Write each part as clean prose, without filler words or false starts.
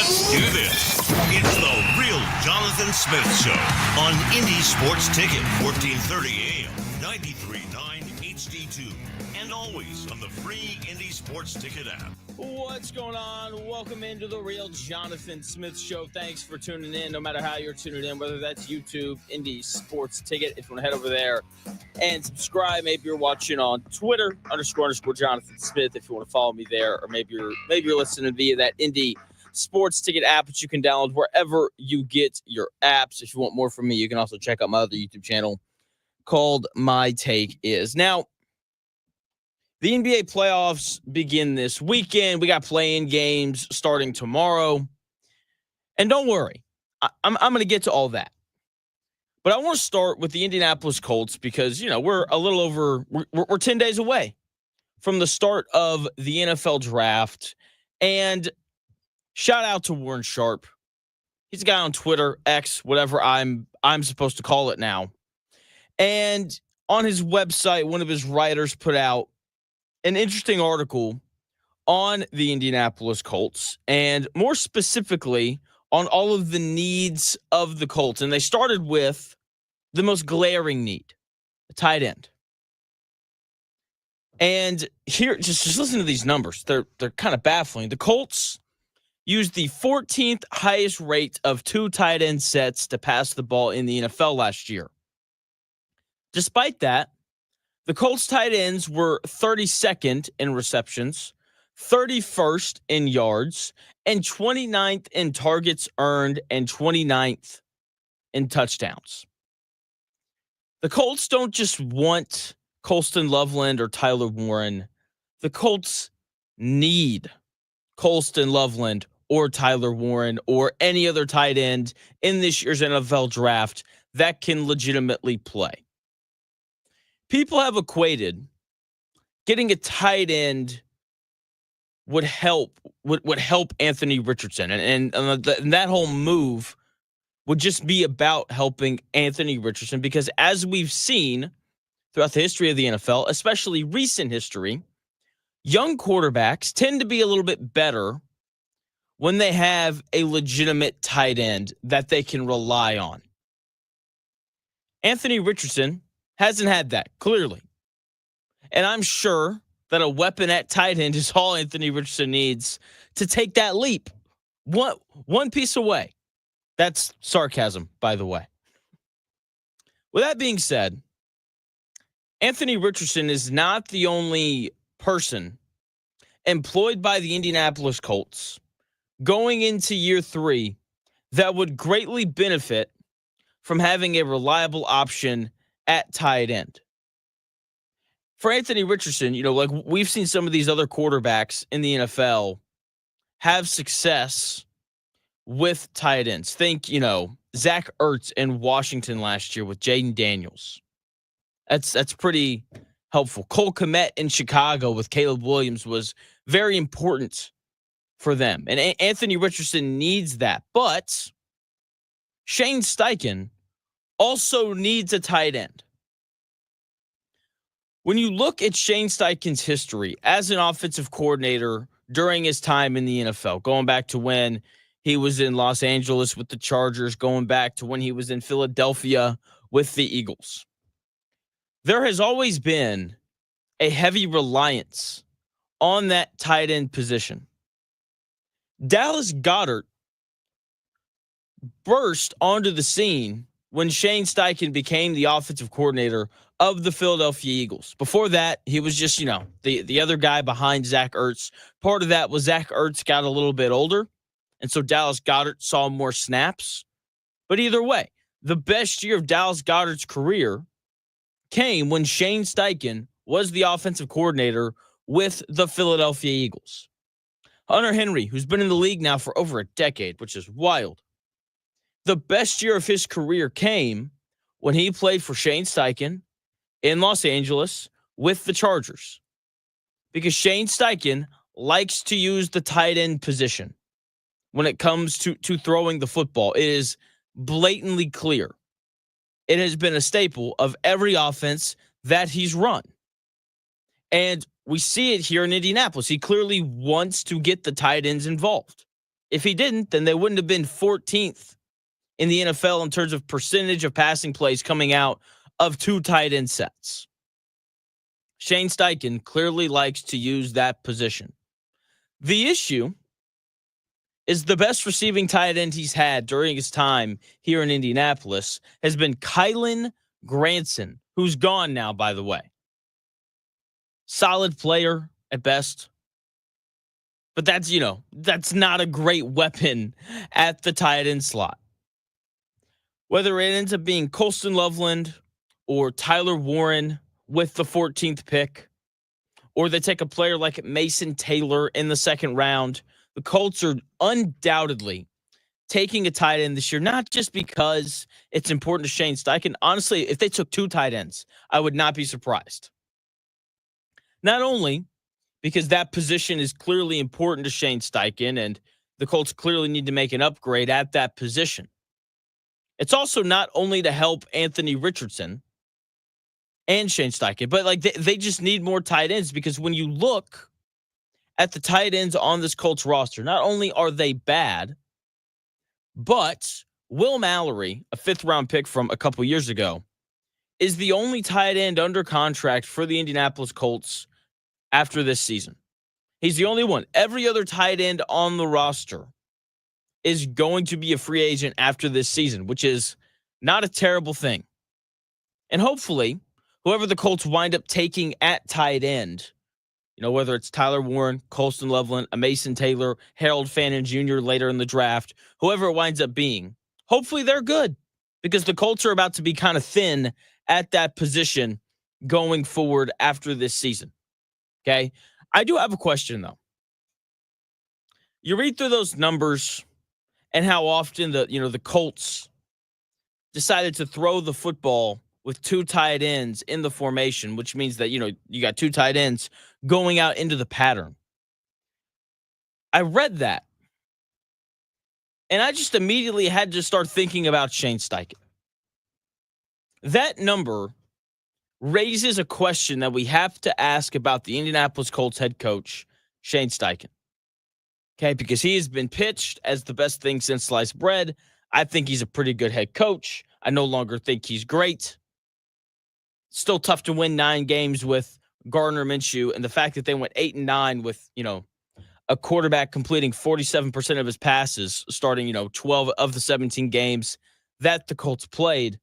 Let's do this. It's the Real Jonathan Smith Show on Indy Sports Ticket, 1430 AM, 93.9 HD2, and always on the free Indy Sports Ticket app. What's going on? Welcome into the Real Jonathan Smith Show. Thanks for tuning in, no matter how you're tuning in, whether that's YouTube, Indy Sports Ticket. If you want to head over there and subscribe, maybe you're watching on Twitter, _ Jonathan Smith, if you want to follow me there, or maybe you're listening via that Indy Sports Ticket app, which you can download wherever you get your apps. If you want more from me, you can also check out my other YouTube channel called My Take Is. Now, the NBA playoffs begin this weekend. We got play-in games starting tomorrow. And don't worry, I'm going to get to all that. But I want to start with the Indianapolis Colts because, we're a little over, we're 10 days away from the start of the NFL draft. And shout out to Warren Sharp. He's a guy on Twitter, X, whatever I'm supposed to call it now. And on his website, one of his writers put out an interesting article on the Indianapolis Colts, and more specifically on all of the needs of the Colts. And they started with the most glaring need, a tight end. And here, just listen to these numbers. They're kind of baffling. The Colts used the 14th highest rate of 2 tight end sets to pass the ball in the NFL last year. Despite that, the Colts tight ends were 32nd in receptions, 31st in yards, and 29th in targets earned, and 29th in touchdowns. The Colts don't just want Colston Loveland or Tyler Warren. The Colts need Colston Loveland or Tyler Warren or any other tight end in this year's NFL draft that can legitimately play. People have equated getting a tight end would help Anthony Richardson, and that whole move would just be about helping Anthony Richardson because, as we've seen throughout the history of the NFL, especially recent history, young quarterbacks tend to be a little bit better when they have a legitimate tight end that they can rely on. Anthony Richardson hasn't had that, clearly. And I'm sure that a weapon at tight end is all Anthony Richardson needs to take that leap. One piece away. That's sarcasm, by the way. With that being said, Anthony Richardson is not the only person employed by the Indianapolis Colts going into year 3 that would greatly benefit from having a reliable option at tight end. For Anthony Richardson, like we've seen some of these other quarterbacks in the NFL have success with tight ends. Think, Zach Ertz in Washington last year with Jaden Daniels. That's pretty helpful. Cole Kmet in Chicago with Caleb Williams was very important for them. And Anthony Richardson needs that. But Shane Steichen also needs a tight end. When you look at Shane Steichen's history as an offensive coordinator during his time in the NFL, going back to when he was in Los Angeles with the Chargers, going back to when he was in Philadelphia with the Eagles, there has always been a heavy reliance on that tight end position. Dallas Goedert burst onto the scene when Shane Steichen became the offensive coordinator of the Philadelphia Eagles. Before that, he was just, the other guy behind Zach Ertz. Part of that was Zach Ertz got a little bit older, and so Dallas Goedert saw more snaps. But either way, the best year of Dallas Goedert's career came when Shane Steichen was the offensive coordinator with the Philadelphia Eagles. Hunter Henry, who's been in the league now for over a decade, which is wild. The best year of his career came when he played for Shane Steichen in Los Angeles with the Chargers. Because Shane Steichen likes to use the tight end position when it comes to throwing the football. It is blatantly clear. It has been a staple of every offense that he's run. And we see it here in Indianapolis. He clearly wants to get the tight ends involved. If he didn't, then they wouldn't have been 14th in the NFL in terms of percentage of passing plays coming out of 2 tight end sets. Shane Steichen clearly likes to use that position. The issue is the best receiving tight end he's had during his time here in Indianapolis has been Kylen Granson, who's gone now, by the way. Solid player at best. But that's not a great weapon at the tight end slot. Whether it ends up being Colston Loveland or Tyler Warren with the 14th pick, or they take a player like Mason Taylor in the second round, the Colts are undoubtedly taking a tight end this year, not just because it's important to Shane Steichen. Honestly, if they took 2 tight ends, I would not be surprised. Not only because that position is clearly important to Shane Steichen, and the Colts clearly need to make an upgrade at that position. It's also not only to help Anthony Richardson and Shane Steichen, but they just need more tight ends, because when you look at the tight ends on this Colts roster, not only are they bad, but Will Mallory, a 5th-round pick from a couple years ago, is the only tight end under contract for the Indianapolis Colts after this season. He's the only one. Every other tight end on the roster is going to be a free agent after this season, which is not a terrible thing. And hopefully, whoever the Colts wind up taking at tight end, whether it's Tyler Warren, Colston Loveland, a Mason Taylor, Harold Fannin Jr. later in the draft, whoever it winds up being, hopefully they're good, because the Colts are about to be kind of thin at that position going forward after this season. Okay? I do have a question, though. You read through those numbers and how often the Colts decided to throw the football with 2 tight ends in the formation, which means that, you got 2 tight ends going out into the pattern. I read that, and I just immediately had to start thinking about Shane Steichen. That number raises a question that we have to ask about the Indianapolis Colts head coach, Shane Steichen. Okay, because he has been pitched as the best thing since sliced bread. I think he's a pretty good head coach. I no longer think he's great. Still tough to win 9 games with Gardner Minshew, and the fact that they went 8-9 with, a quarterback completing 47% of his passes starting, 12 of the 17 games that the Colts played.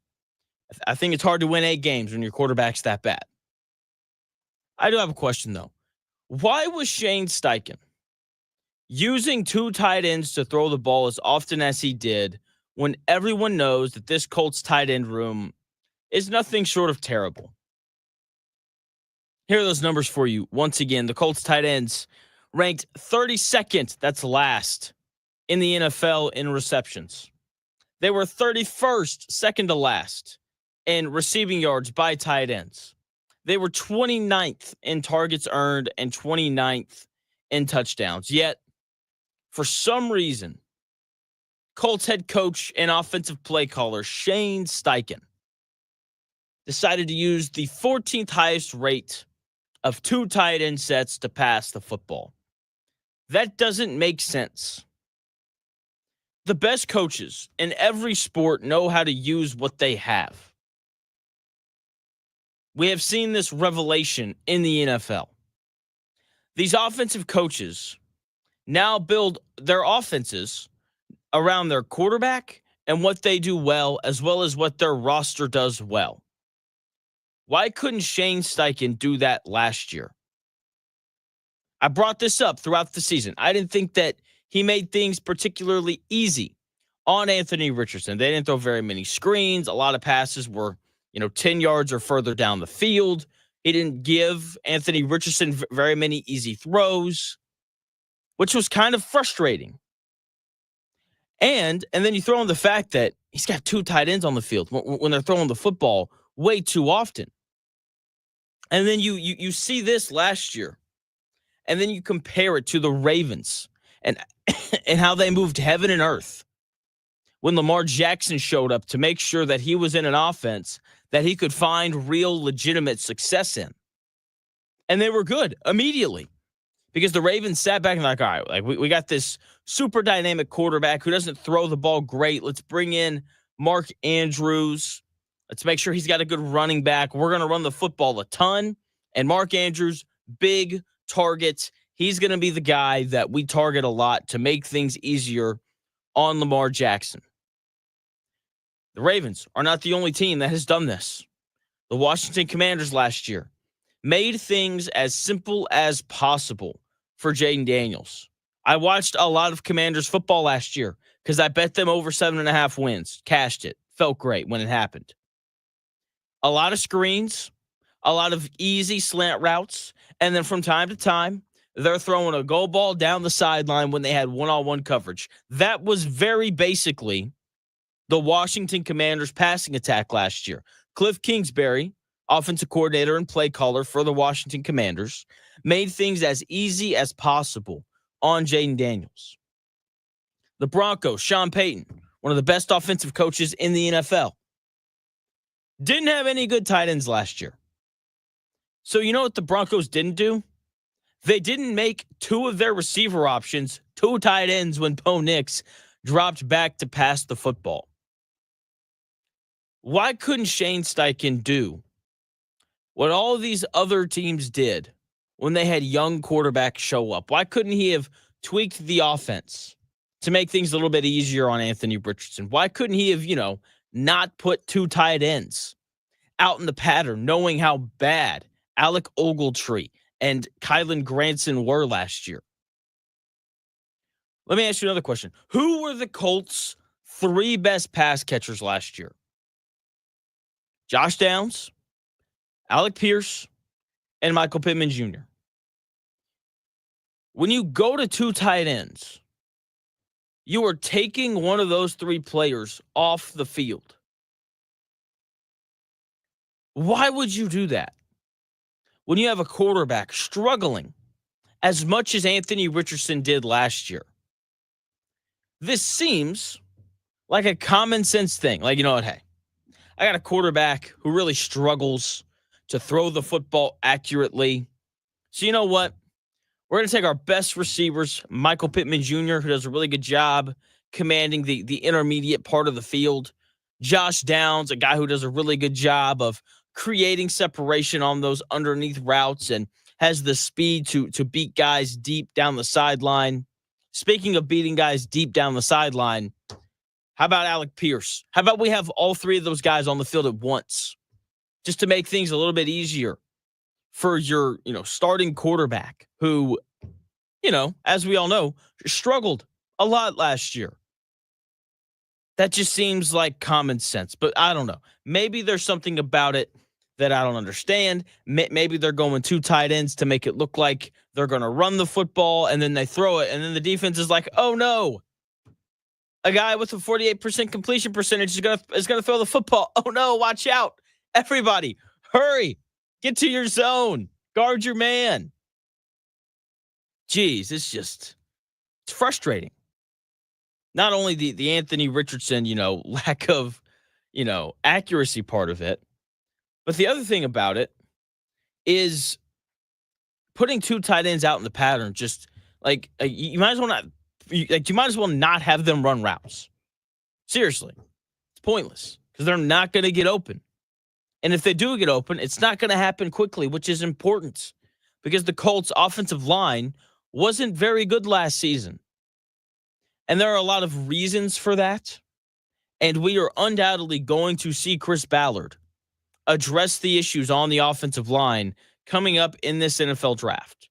I think it's hard to win 8 games when your quarterback's that bad. I do have a question, though. Why was Shane Steichen using 2 tight ends to throw the ball as often as he did when everyone knows that this Colts tight end room is nothing short of terrible? Here are those numbers for you. Once again, the Colts tight ends ranked 32nd, that's last, in the NFL in receptions. They were 31st, second to last, in receiving yards by tight ends. They were 29th in targets earned and 29th in touchdowns. Yet, for some reason, Colts head coach and offensive play caller Shane Steichen decided to use the 14th highest rate of 2 tight end sets to pass the football. That doesn't make sense. The best coaches in every sport know how to use what they have. We have seen this revelation in the NFL. These offensive coaches now build their offenses around their quarterback and what they do well as what their roster does well. Why couldn't Shane Steichen do that last year? I brought this up throughout the season. I didn't think that he made things particularly easy on Anthony Richardson. They didn't throw very many screens. A lot of passes were, 10 yards or further down the field. He didn't give Anthony Richardson very many easy throws, which was kind of frustrating. And then you throw in the fact that he's got 2 tight ends on the field when they're throwing the football way too often. And then you see this last year, and then you compare it to the Ravens and how they moved heaven and earth when Lamar Jackson showed up to make sure that he was in an offense that he could find real legitimate success in. And they were good immediately because the Ravens sat back and like, all right, like we got this super dynamic quarterback who doesn't throw the ball great. Let's bring in Mark Andrews. Let's make sure he's got a good running back. We're going to run the football a ton. And Mark Andrews, big targets. He's going to be the guy that we target a lot to make things easier on Lamar Jackson. The Ravens are not the only team that has done this. The Washington Commanders last year made things as simple as possible for Jaden Daniels. I watched a lot of Commanders football last year because I bet them over 7.5 wins. Cashed it. Felt great when it happened. A lot of screens, a lot of easy slant routes, and then from time to time, they're throwing a go ball down the sideline when they had one-on-one coverage. That was very basically the Washington Commanders passing attack last year. Cliff Kingsbury, offensive coordinator and play caller for the Washington Commanders, made things as easy as possible on Jaden Daniels. The Broncos, Sean Payton, one of the best offensive coaches in the NFL, didn't have any good tight ends last year. So you know what the Broncos didn't do? They didn't make two of their receiver options two tight ends when Bo Nix dropped back to pass the football. Why couldn't Shane Steichen do what all of these other teams did when they had young quarterbacks show up? Why couldn't he have tweaked the offense to make things a little bit easier on Anthony Richardson? Why couldn't he have, not put two tight ends out in the pattern, knowing how bad Alec Ogletree and Kylan Granson were last year? Let me ask you another question. Who were the Colts' 3 best pass catchers last year? Josh Downs, Alec Pierce, and Michael Pittman Jr. When you go to 2 tight ends, you are taking one of those 3 players off the field. Why would you do that when you have a quarterback struggling as much as Anthony Richardson did last year? This seems like a common sense thing. Like, you know what? Hey, I got a quarterback who really struggles to throw the football accurately. So you know what? We're going to take our best receivers, Michael Pittman Jr., who does a really good job commanding the intermediate part of the field. Josh Downs, a guy who does a really good job of creating separation on those underneath routes and has the speed to beat guys deep down the sideline. Speaking of beating guys deep down the sideline, how about Alec Pierce? How about we have all 3 of those guys on the field at once just to make things a little bit easier for your, starting quarterback who, as we all know, struggled a lot last year. That just seems like common sense, but I don't know. Maybe there's something about it that I don't understand. Maybe they're going 2 tight ends to make it look like they're going to run the football, and then they throw it, and then the defense is like, oh no, a guy with a 48% completion percentage is going to throw the football. Oh no, watch out. Everybody, hurry. Get to your zone. Guard your man. Jeez, it's frustrating. Not only the Anthony Richardson, lack of, accuracy part of it, but the other thing about it is putting 2 tight ends out in the pattern. Just like you might as well not. You might as well not have them run routes. Seriously, it's pointless because they're not going to get open. And if they do get open, it's not going to happen quickly, which is important because the Colts' offensive line wasn't very good last season. And there are a lot of reasons for that. And we are undoubtedly going to see Chris Ballard address the issues on the offensive line coming up in this NFL draft.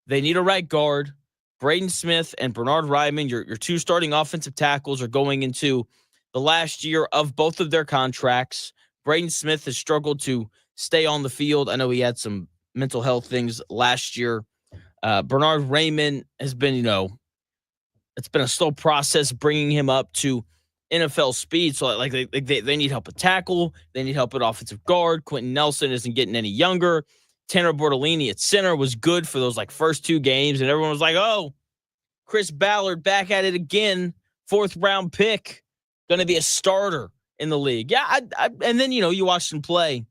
They need a right guard. Braden Smith and Bernard Ryman, your 2 starting offensive tackles, are going into the last year of both of their contracts. Braden Smith has struggled to stay on the field. I know he had some mental health things last year. Bernard Ryman has been, it's been a slow process bringing him up to NFL speed. So like they need help at tackle. They need help at offensive guard. Quentin Nelson isn't getting any younger. Tanner Bortolini at center was good for those first 2 games. And everyone was like, oh, Chris Ballard back at it again. 4th round pick. Going to be a starter in the league. Yeah. And then, you watched him play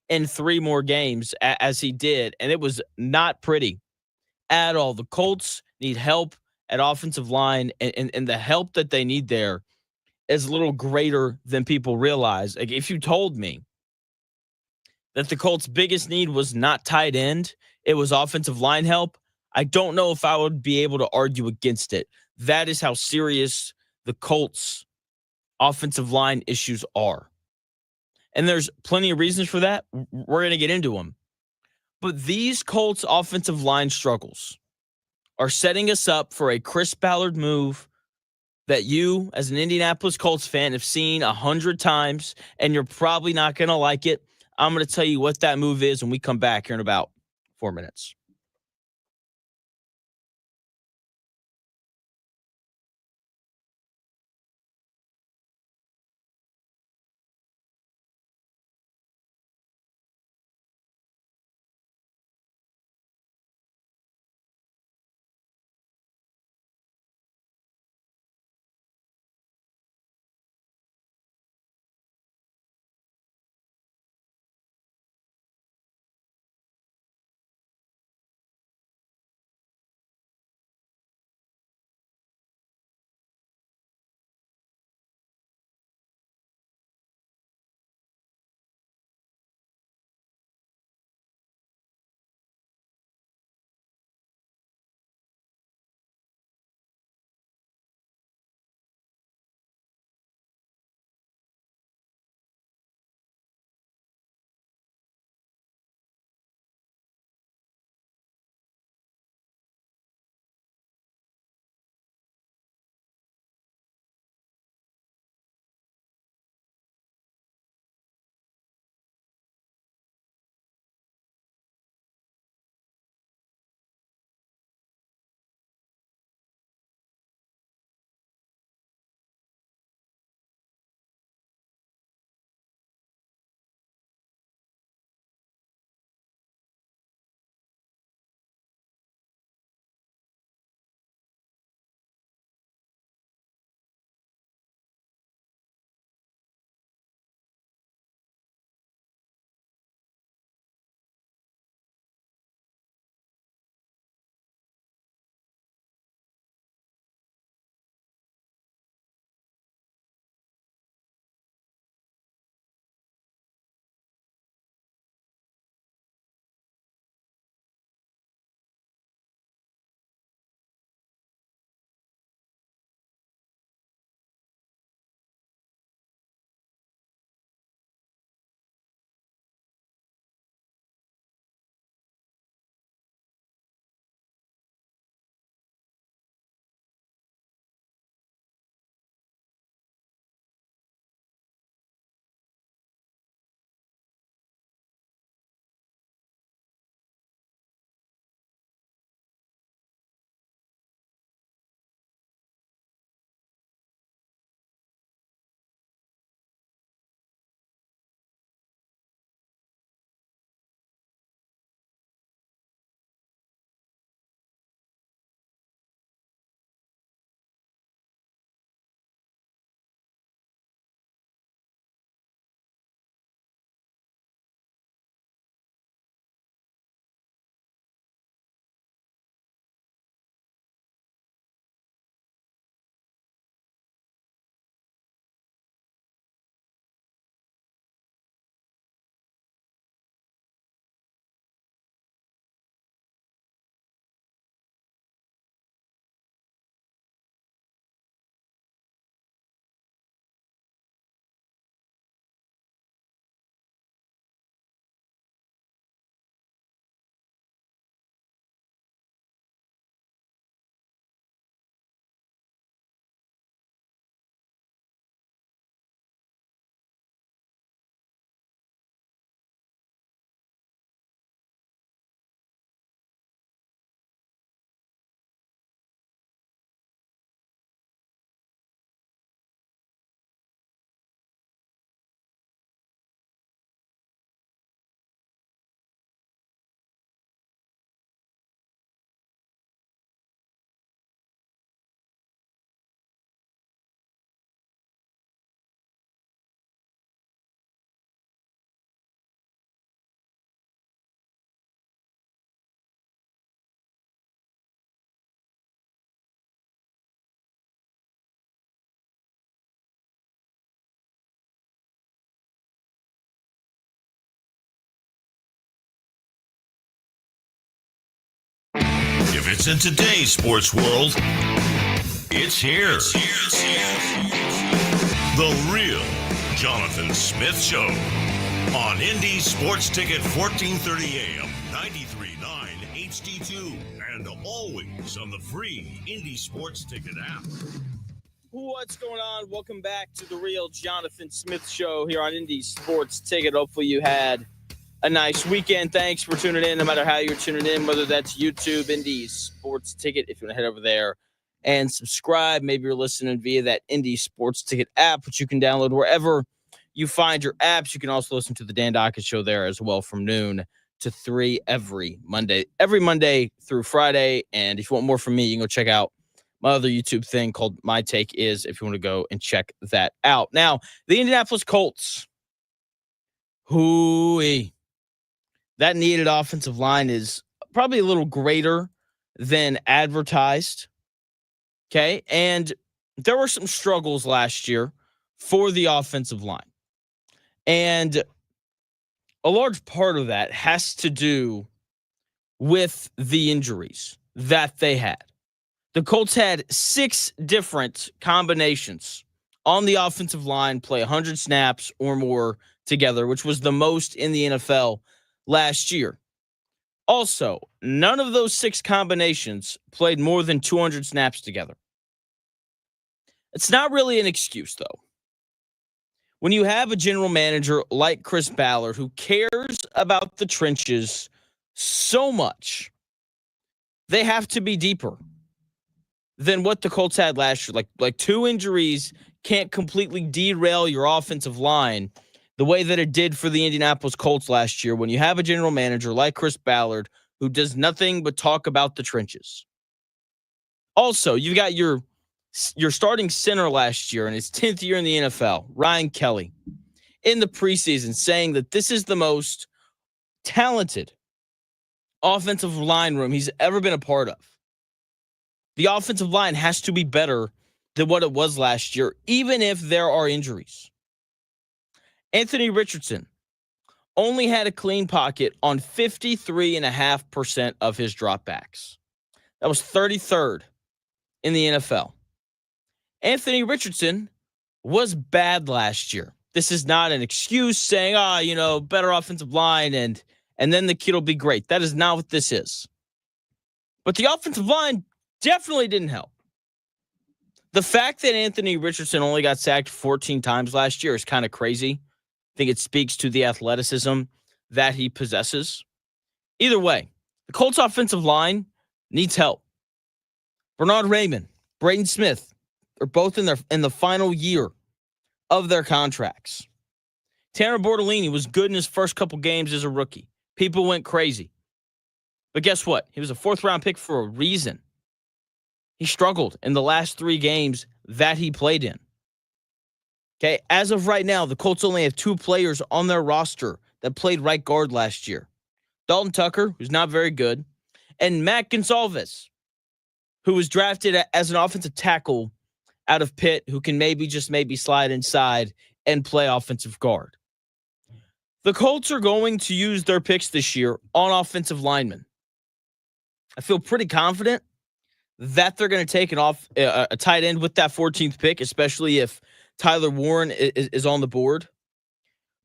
in 3 more games as he did. And it was not pretty at all. The Colts need help at offensive line, and the help that they need there is a little greater than people realize. Like, if you told me that the Colts' biggest need was not tight end, it was offensive line help, I don't know if I would be able to argue against it. That is how serious the Colts' offensive line issues are. And there's plenty of reasons for that. We're going to get into them. But these Colts' offensive line struggles are setting us up for a Chris Ballard move that you, as an Indianapolis Colts fan, have seen 100 times, and you're probably not going to like it. I'm going to tell you what that move is when we come back here in about 4 minutes. If it's in today's sports world, it's here. The Real Jonathan Smith Show on Indy Sports Ticket 1430 AM, 93.9 HD2, and always on the free Indy Sports Ticket app. What's going on? Welcome back to the Real Jonathan Smith Show here on Indy Sports Ticket. Hopefully you had a nice weekend. Thanks for tuning in, no matter how you're tuning in, whether that's YouTube, Indy Sports Ticket. If you want to head over there and subscribe, maybe you're listening via that Indy Sports Ticket app, which you can download wherever you find your apps. You can also listen to the Dan Dockett Show there as well from noon to 3 every Monday through Friday. And if you want more from me, you can go check out my other YouTube thing called My Take Is, if you want to go and check that out. Now, the Indianapolis Colts, that needed offensive line is probably a little greater than advertised. Okay, and there were some struggles last year for the offensive line. And a large part of that has to do with the injuries that they had. The Colts had 6 different combinations on the offensive line play 100 snaps or more together, which was the most in the NFL last year. Also, none of those 6 combinations played more than 200 snaps together. It's not really an excuse, though. When you have a general manager like Chris Ballard who cares about the trenches so much, they have to be deeper than what the Colts had last year. Like 2 injuries can't completely derail your offensive line the way that it did for the Indianapolis Colts last year when you have a general manager like Chris Ballard who does nothing but talk about the trenches. Also, you've got your starting center last year in his 10th year in the NFL, Ryan Kelly, in the preseason saying that this is the most talented offensive line room he's ever been a part of. The offensive line has to be better than what it was last year, even if there are injuries. Anthony Richardson only had a clean pocket on 53.5% of his dropbacks. That was 33rd in the NFL. Anthony Richardson was bad last year. This is not an excuse saying, better offensive line and then the kid will be great. That is not what this is. But the offensive line definitely didn't help. The fact that Anthony Richardson only got sacked 14 times last year is kind of crazy. I think it speaks to the athleticism that he possesses. Either way, the Colts offensive line needs help. Bernard Raymond, Braden Smith are both in the final year of their contracts. Tanner Bortolini was good in his first couple games as a rookie. People went crazy. But guess what? He was a 4th-round pick for a reason. He struggled in the last 3 games that he played in. Okay, as of right now, the Colts only have 2 players on their roster that played right guard last year. Dalton Tucker, who's not very good, and Matt Gonsalves, who was drafted as an offensive tackle out of Pitt, who can maybe slide inside and play offensive guard. The Colts are going to use their picks this year on offensive linemen. I feel pretty confident that they're going to take a tight end with that 14th pick, especially if Tyler Warren is on the board.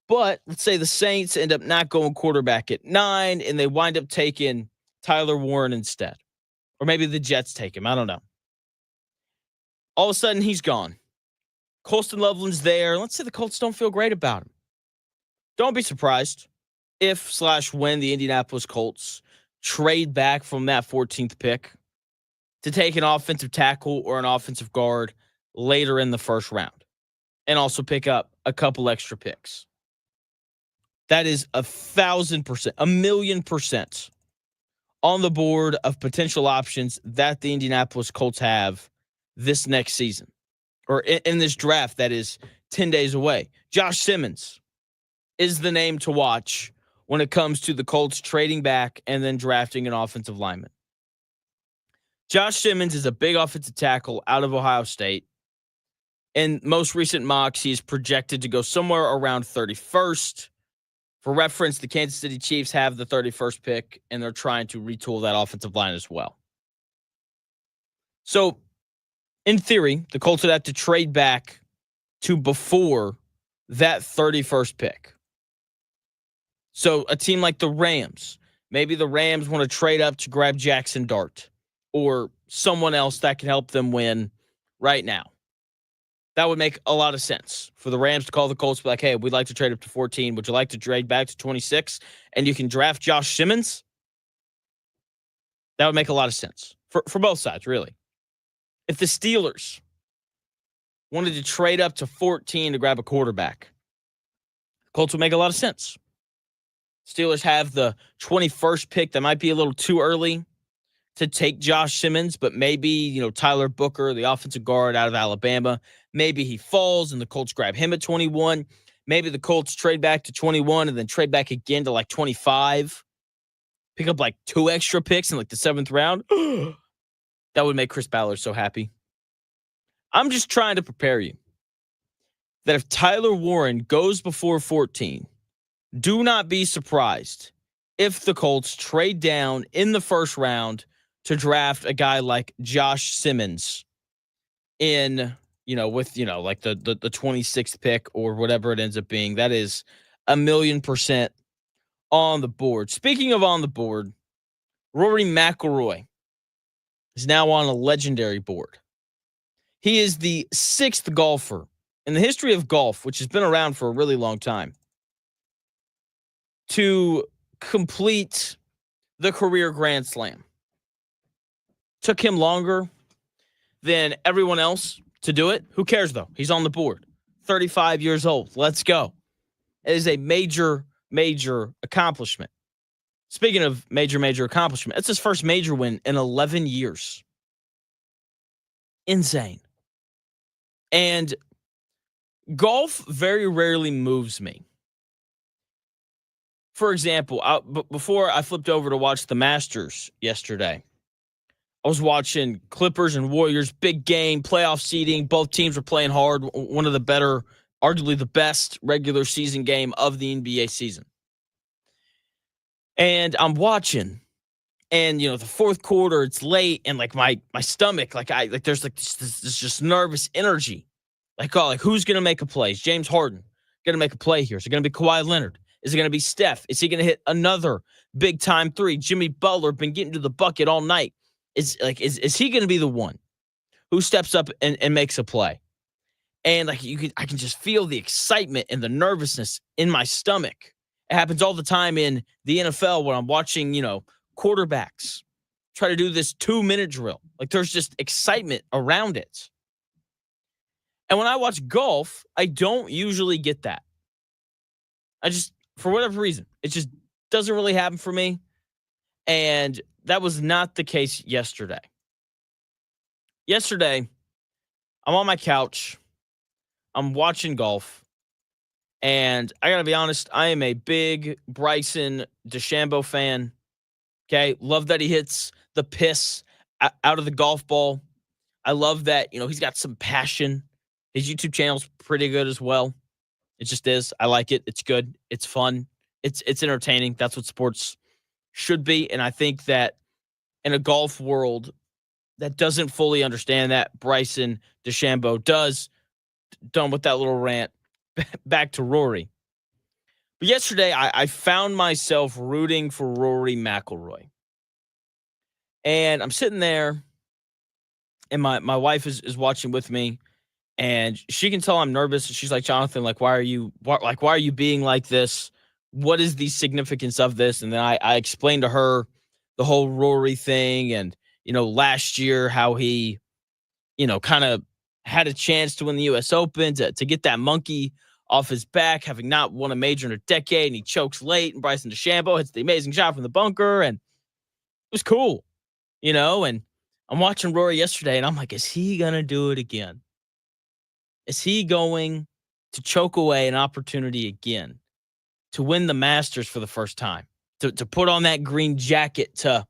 But let's say the Saints end up not going quarterback at 9 and they wind up taking Tyler Warren instead. Or maybe the Jets take him. I don't know. All of a sudden, he's gone. Colston Loveland's there. Let's say the Colts don't feel great about him. Don't be surprised if/when the Indianapolis Colts trade back from that 14th pick to take an offensive tackle or an offensive guard later in the first round and also pick up a couple extra picks. That is 1,000%, 1,000,000% on the board of potential options that the Indianapolis Colts have this next season or in this draft that is 10 days away. Josh Simmons is the name to watch when it comes to the Colts trading back and then drafting an offensive lineman. Josh Simmons is a big offensive tackle out of Ohio State. In most recent mocks, he's projected to go somewhere around 31st. For reference, the Kansas City Chiefs have the 31st pick, and they're trying to retool that offensive line as well. So, in theory, the Colts would have to trade back to before that 31st pick. So, a team like the Rams, maybe the Rams want to trade up to grab Jackson Dart or someone else that can help them win right now. That would make a lot of sense for the Rams to call the Colts, be like, hey, we'd like to trade up to 14. Would you like to trade back to 26? And you can draft Josh Simmons? That would make a lot of sense for both sides, really. If the Steelers wanted to trade up to 14 to grab a quarterback, Colts would make a lot of sense. Steelers have the 21st pick. That might be a little too early to take Josh Simmons, but maybe, Tyler Booker, the offensive guard out of Alabama, maybe he falls and the Colts grab him at 21. Maybe the Colts trade back to 21 and then trade back again to 25. Pick up 2 extra picks in the 7th round. That would make Chris Ballard so happy. I'm just trying to prepare you that if Tyler Warren goes before 14, do not be surprised if the Colts trade down in the 1st round to draft a guy like Josh Simmons in, with, the 26th pick or whatever it ends up being. That is 1,000,000% on the board. Speaking of on the board, Rory McElroy is now on a legendary board. He is the 6th golfer in the history of golf, which has been around for a really long time, to complete the career Grand Slam. Took him longer than everyone else to do it. Who cares, though? He's on the board. 35 years old. Let's go. It is a major, major accomplishment. Speaking of major accomplishment, it's his first major win in 11 years. Insane. And golf very rarely moves me. For example, before I flipped over to watch the Masters yesterday, I was watching Clippers and Warriors, big game, playoff seeding. Both teams were playing hard. One of the better, arguably the best regular season game of the NBA season. And I'm watching, and the 4th quarter, it's late, and my stomach, there's this just nervous energy. Who's gonna make a play? Is James Harden gonna make a play here? Is it gonna be Kawhi Leonard? Is it gonna be Steph? Is he gonna hit another big time 3? Jimmy Butler been getting to the bucket all night. Is he gonna be the one who steps up and makes a play? And I can just feel the excitement and the nervousness in my stomach. It happens all the time in the NFL when I'm watching, quarterbacks try to do this 2-minute drill. There's just excitement around it. And when I watch golf, I don't usually get that. For whatever reason, it just doesn't really happen for me. And that was not the case yesterday. Yesterday, I'm on my couch. I'm watching golf. And I got to be honest, I am a big Bryson DeChambeau fan. Okay. Love that he hits the piss out of the golf ball. I love that, he's got some passion. His YouTube channel's pretty good as well. It just is. I like it. It's good. It's fun. It's entertaining. That's what sports should be. And I think that in a golf world that doesn't fully understand that, Bryson DeChambeau does. Done with that little rant. Back to Rory. But yesterday, I found myself rooting for Rory McElroy. And I'm sitting there, and my wife is watching with me, and she can tell I'm nervous. She's like, Jonathan, why are you being like this? What is the significance of this? And then I explained to her the whole Rory thing, and last year how he, kind of had a chance to win the U.S. Open, to get that monkey off his back, having not won a major in a decade, and he chokes late, and Bryson DeChambeau hits the amazing shot from the bunker, and it was cool, and I'm watching Rory yesterday, and I'm like, is he going to do it again? Is he going to choke away an opportunity again to win the Masters for the first time, to put on that green jacket, to,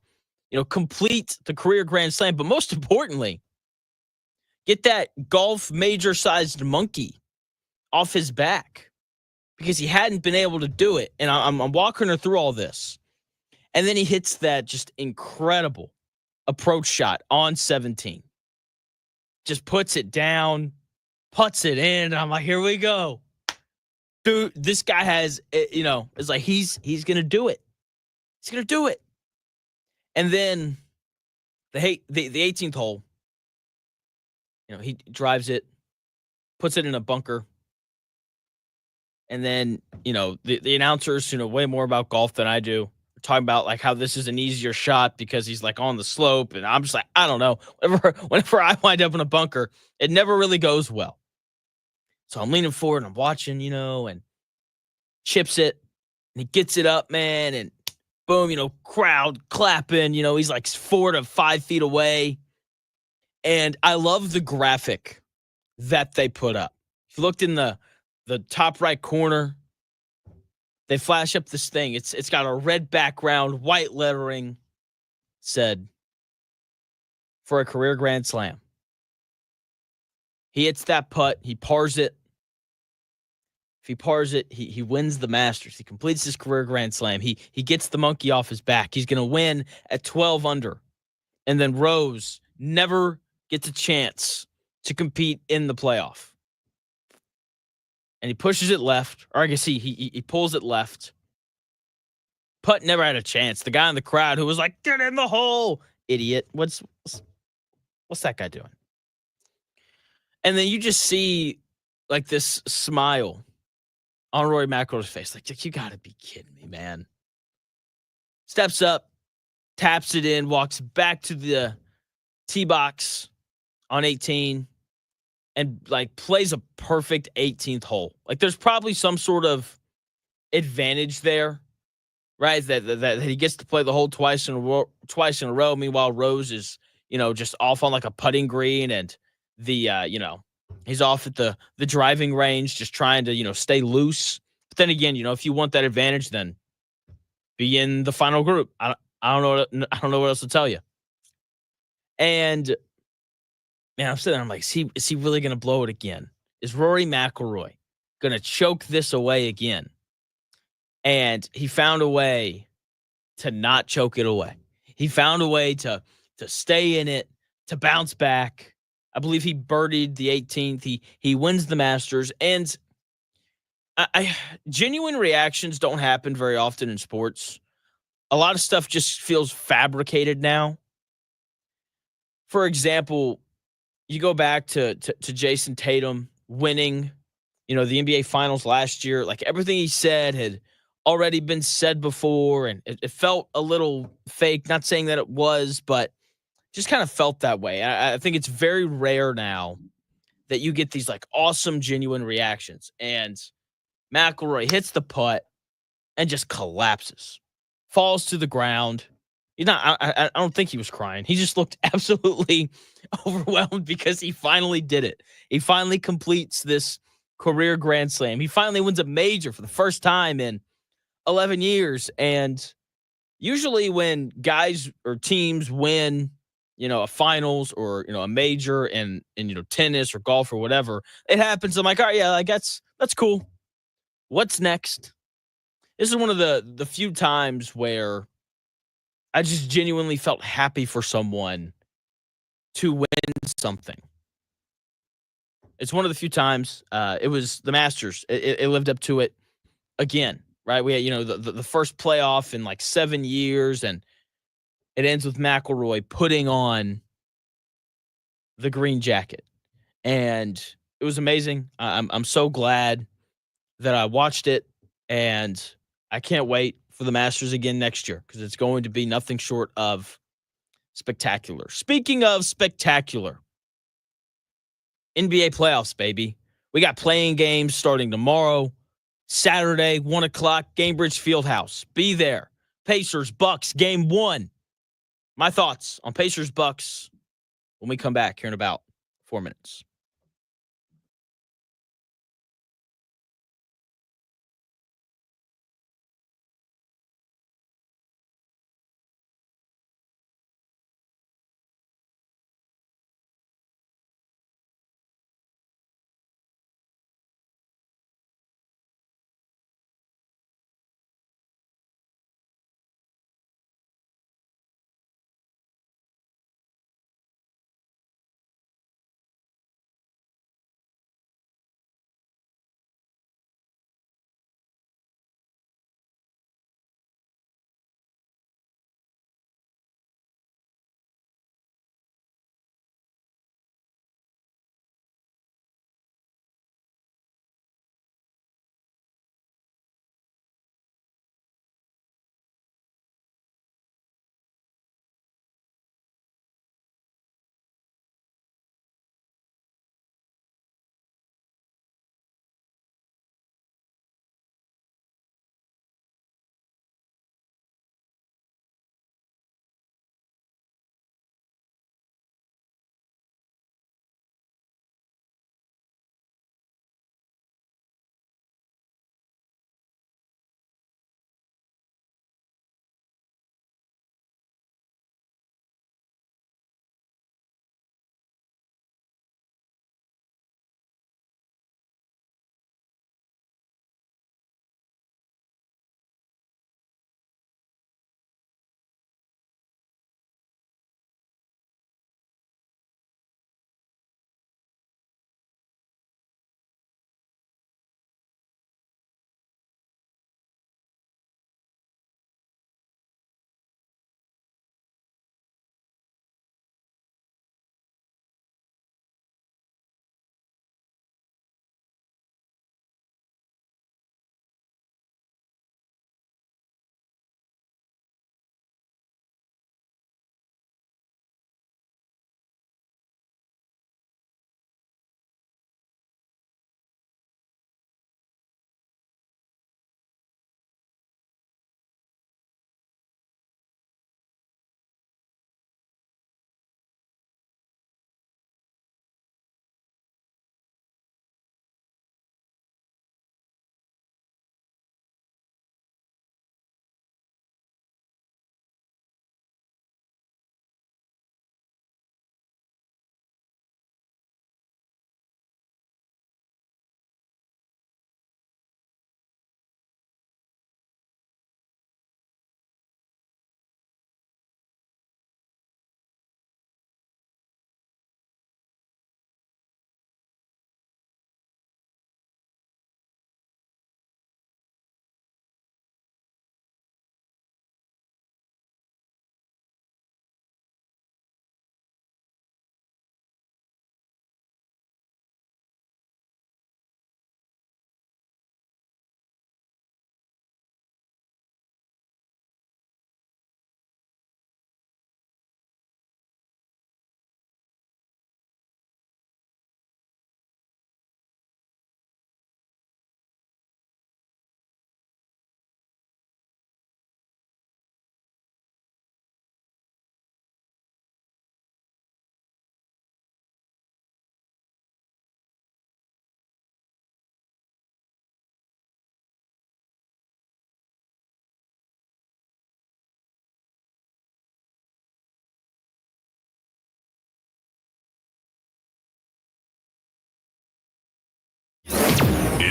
complete the career Grand Slam, but most importantly, get that golf major-sized monkey off his back, because he hadn't been able to do it. And I'm walking her through all this. And then he hits that just incredible approach shot on 17. just puts it down, puts it in. And I'm like, here we go. Dude, this guy has, it's like he's going to do it. He's going to do it. And then the 18th hole, he drives it, puts it in a bunker. And then, the announcers, way more about golf than I do, are talking about like how this is an easier shot because he's like on the slope. And I'm just like, I don't know. Whenever I wind up in a bunker, it never really goes well. So I'm leaning forward and I'm watching, and chips it. And he gets it up, man. And boom, crowd clapping. He's like 4 to 5 feet away. And I love the graphic that they put up. If you looked in the top right corner, they flash up this thing. It's got a red background, white lettering, said, for a career grand slam. He hits that putt. He pars it. If he pars it, he wins the Masters. He completes his career grand slam. He gets the monkey off his back. He's going to win at 12 under. And then Rose never gets a chance to compete in the playoff. And he pushes it left, or I guess he pulls it left. Putt never had a chance. The guy in the crowd who was like, get in the hole, idiot. What's that guy doing? And then you just see like this smile on Rory McElroy's face. Like, you got to be kidding me, man. Steps up, taps it in, walks back to the tee box on 18, and like plays a perfect 18th hole. Like there's probably some sort of advantage there, right? That he gets to play the hole twice in a row. Meanwhile, Rose is, just off on like a putting green, and he's off at the driving range, just trying to, stay loose. But then again, if you want that advantage, then be in the final group. I don't know what else to tell you. And man, I'm sitting there, I'm like, is he really going to blow it again? Is Rory McElroy going to choke this away again? And he found a way to not choke it away. He found a way to stay in it, to bounce back. I believe he birdied the 18th. He wins the Masters. And I genuine reactions don't happen very often in sports. A lot of stuff just feels fabricated now. For example, you go back to Jason Tatum winning, the NBA Finals last year. Like everything he said had already been said before, and it felt a little fake. Not saying that it was, but just kind of felt that way. I think it's very rare now that you get these like awesome, genuine reactions. And McElroy hits the putt and just collapses, falls to the ground. I don't think he was crying. He just looked absolutely overwhelmed because he finally did it. He finally completes this career grand slam. He finally wins a major for the first time in 11 years. And usually when guys or teams win, a finals or, a major in tennis or golf or whatever, it happens. I'm like, all right, yeah, like that's cool. What's next? This is one of the few times where I just genuinely felt happy for someone to win something. It's one of the few times. It was the Masters. It lived up to it again, right? We had, the first playoff in like 7 years, and it ends with McElroy putting on the green jacket, and it was amazing. I'm so glad that I watched it, and I can't wait for the Masters again next year because it's going to be nothing short of spectacular. Speaking of spectacular, NBA playoffs, baby. We got playing games starting tomorrow, Saturday, 1 o'clock, Gainbridge Fieldhouse. Be there. Pacers, Bucks, game 1. My thoughts on Pacers, Bucks when we come back here in about 4 minutes.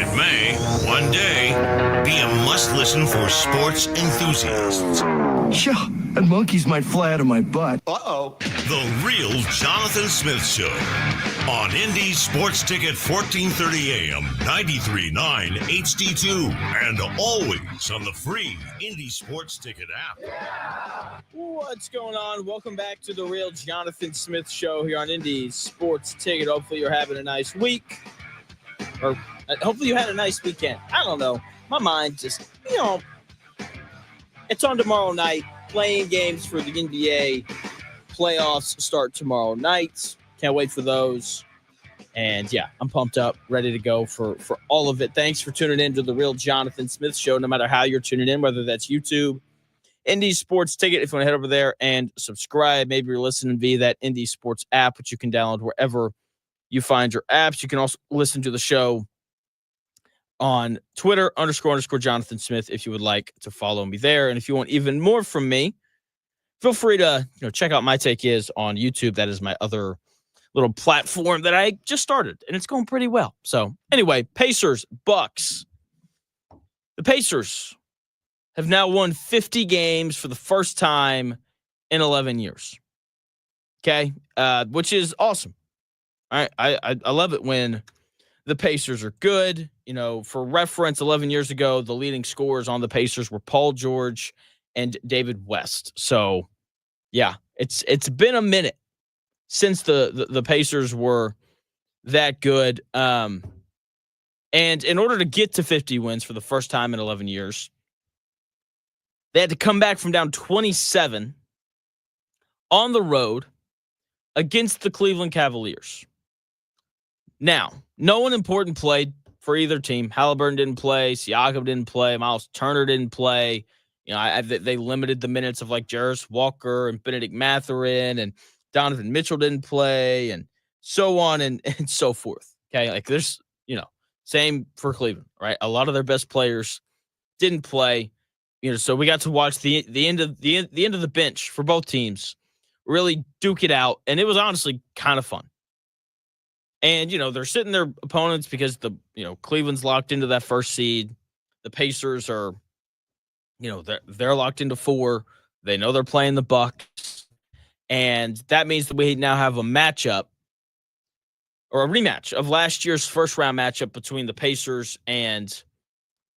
it may, one day, be a must-listen for sports enthusiasts. Yeah, and monkeys might fly out of my butt. Uh-oh. The Real Jonathan Smith Show on Indy Sports Ticket 1430 AM, 93.9 HD2, and always on the free Indy Sports Ticket app. What's going on? Welcome back to the Real Jonathan Smith Show here on Indy Sports Ticket. Hopefully you're having a nice week. Or hopefully you had a nice weekend. I don't know. My mind just, it's on tomorrow night. Playing games for the NBA playoffs start tomorrow night. Can't wait for those. And, yeah, I'm pumped up, ready to go for all of it. Thanks for tuning in to the Real Jonathan Smith Show, no matter how you're tuning in, whether that's YouTube, Indy Sports Ticket, if you want to head over there and subscribe. Maybe you're listening via that Indy Sports app, which you can download wherever you find your apps. You can also listen to the show on Twitter, __ Jonathan Smith, if you would like to follow me there. And if you want even more from me, feel free to check out My Take Is on YouTube. That is my other little platform that I just started, and it's going pretty well. So anyway, Pacers, Bucks. The Pacers have now won 50 games for the first time in 11 years. Okay, which is awesome. All right, I love it when the Pacers are good. For reference, 11 years ago, the leading scorers on the Pacers were Paul George and David West. So, yeah, it's been a minute since the Pacers were that good. And in order to get to 50 wins for the first time in 11 years, they had to come back from down 27 on the road against the Cleveland Cavaliers. Now, no one important played for either team. Halliburton didn't play. Siakam didn't play. Miles Turner didn't play. They limited the minutes of like Jarris Walker and Benedict Mathurin, and Donovan Mitchell didn't play, and so on and so forth. Okay, like there's same for Cleveland, right? A lot of their best players didn't play. So we got to watch the end of the bench for both teams really duke it out, and it was honestly kind of fun. And, they're sitting their opponents because Cleveland's locked into that first seed. The Pacers are, they're locked into 4. They know they're playing the Bucks. And that means that we now have a matchup or a rematch of last year's first round matchup between the Pacers and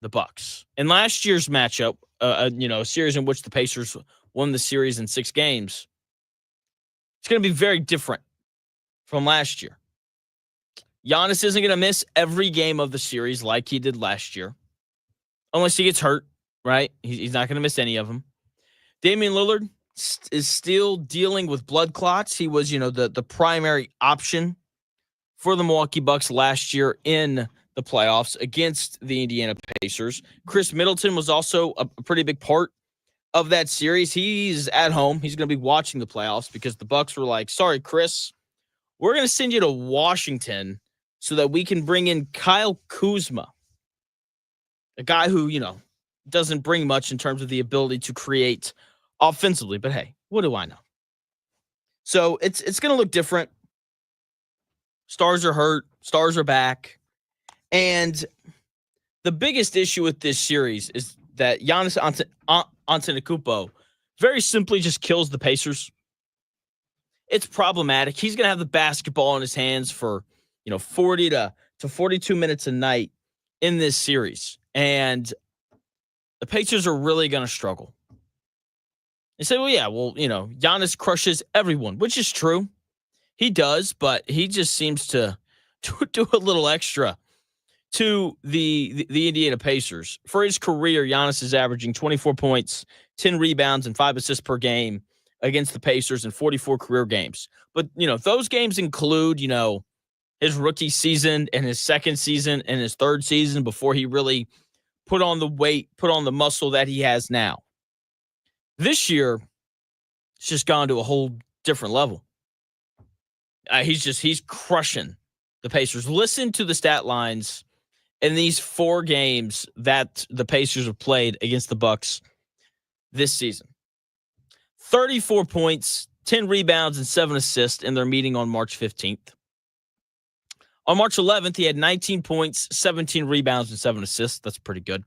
the Bucks. In last year's matchup, a series in which the Pacers won the series in 6 games, it's going to be very different from last year. Giannis isn't going to miss every game of the series like he did last year, unless he gets hurt, right? He's not going to miss any of them. Damian Lillard is still dealing with blood clots. He was, the primary option for the Milwaukee Bucks last year in the playoffs against the Indiana Pacers. Chris Middleton was also a pretty big part of that series. He's at home. He's going to be watching the playoffs because the Bucks were like, sorry, Chris, we're going to send you to Washington so that we can bring in Kyle Kuzma, a guy who, doesn't bring much in terms of the ability to create offensively. But hey, what do I know? So it's going to look different. Stars are hurt. Stars are back. And the biggest issue with this series is that Giannis Antetokounmpo very simply just kills the Pacers. It's problematic. He's going to have the basketball in his hands for 40 to 42 minutes a night in this series. And the Pacers are really going to struggle. They say, Giannis crushes everyone, which is true. He does, but he just seems to do a little extra to the Indiana Pacers. For his career, Giannis is averaging 24 points, 10 rebounds, and 5 assists per game against the Pacers in 44 career games. But, those games include, his rookie season and his second season and his third season before he really put on the weight, put on the muscle that he has now. This year, it's just gone to a whole different level. He's crushing the Pacers. Listen to the stat lines in these 4 games that the Pacers have played against the Bucks this season. 34 points, 10 rebounds, and 7 assists in their meeting on March 15th. On March 11th, he had 19 points, 17 rebounds, and 7 assists. That's pretty good.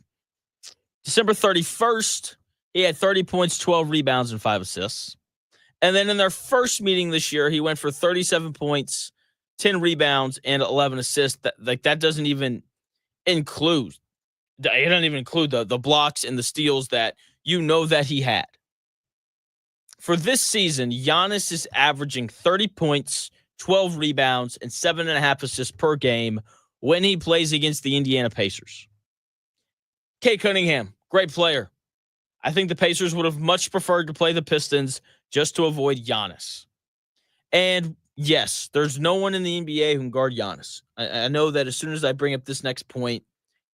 December 31st, he had 30 points, 12 rebounds, and 5 assists. And then in their first meeting this year, he went for 37 points, 10 rebounds, and 11 assists. That doesn't even include the blocks and the steals that that he had. For this season, Giannis is averaging 30 points, 12 rebounds, and 7.5 assists per game when he plays against the Indiana Pacers. Kate Cunningham, great player. I think the Pacers would have much preferred to play the Pistons just to avoid Giannis. And yes, there's no one in the NBA who can guard Giannis. I know that as soon as I bring up this next point,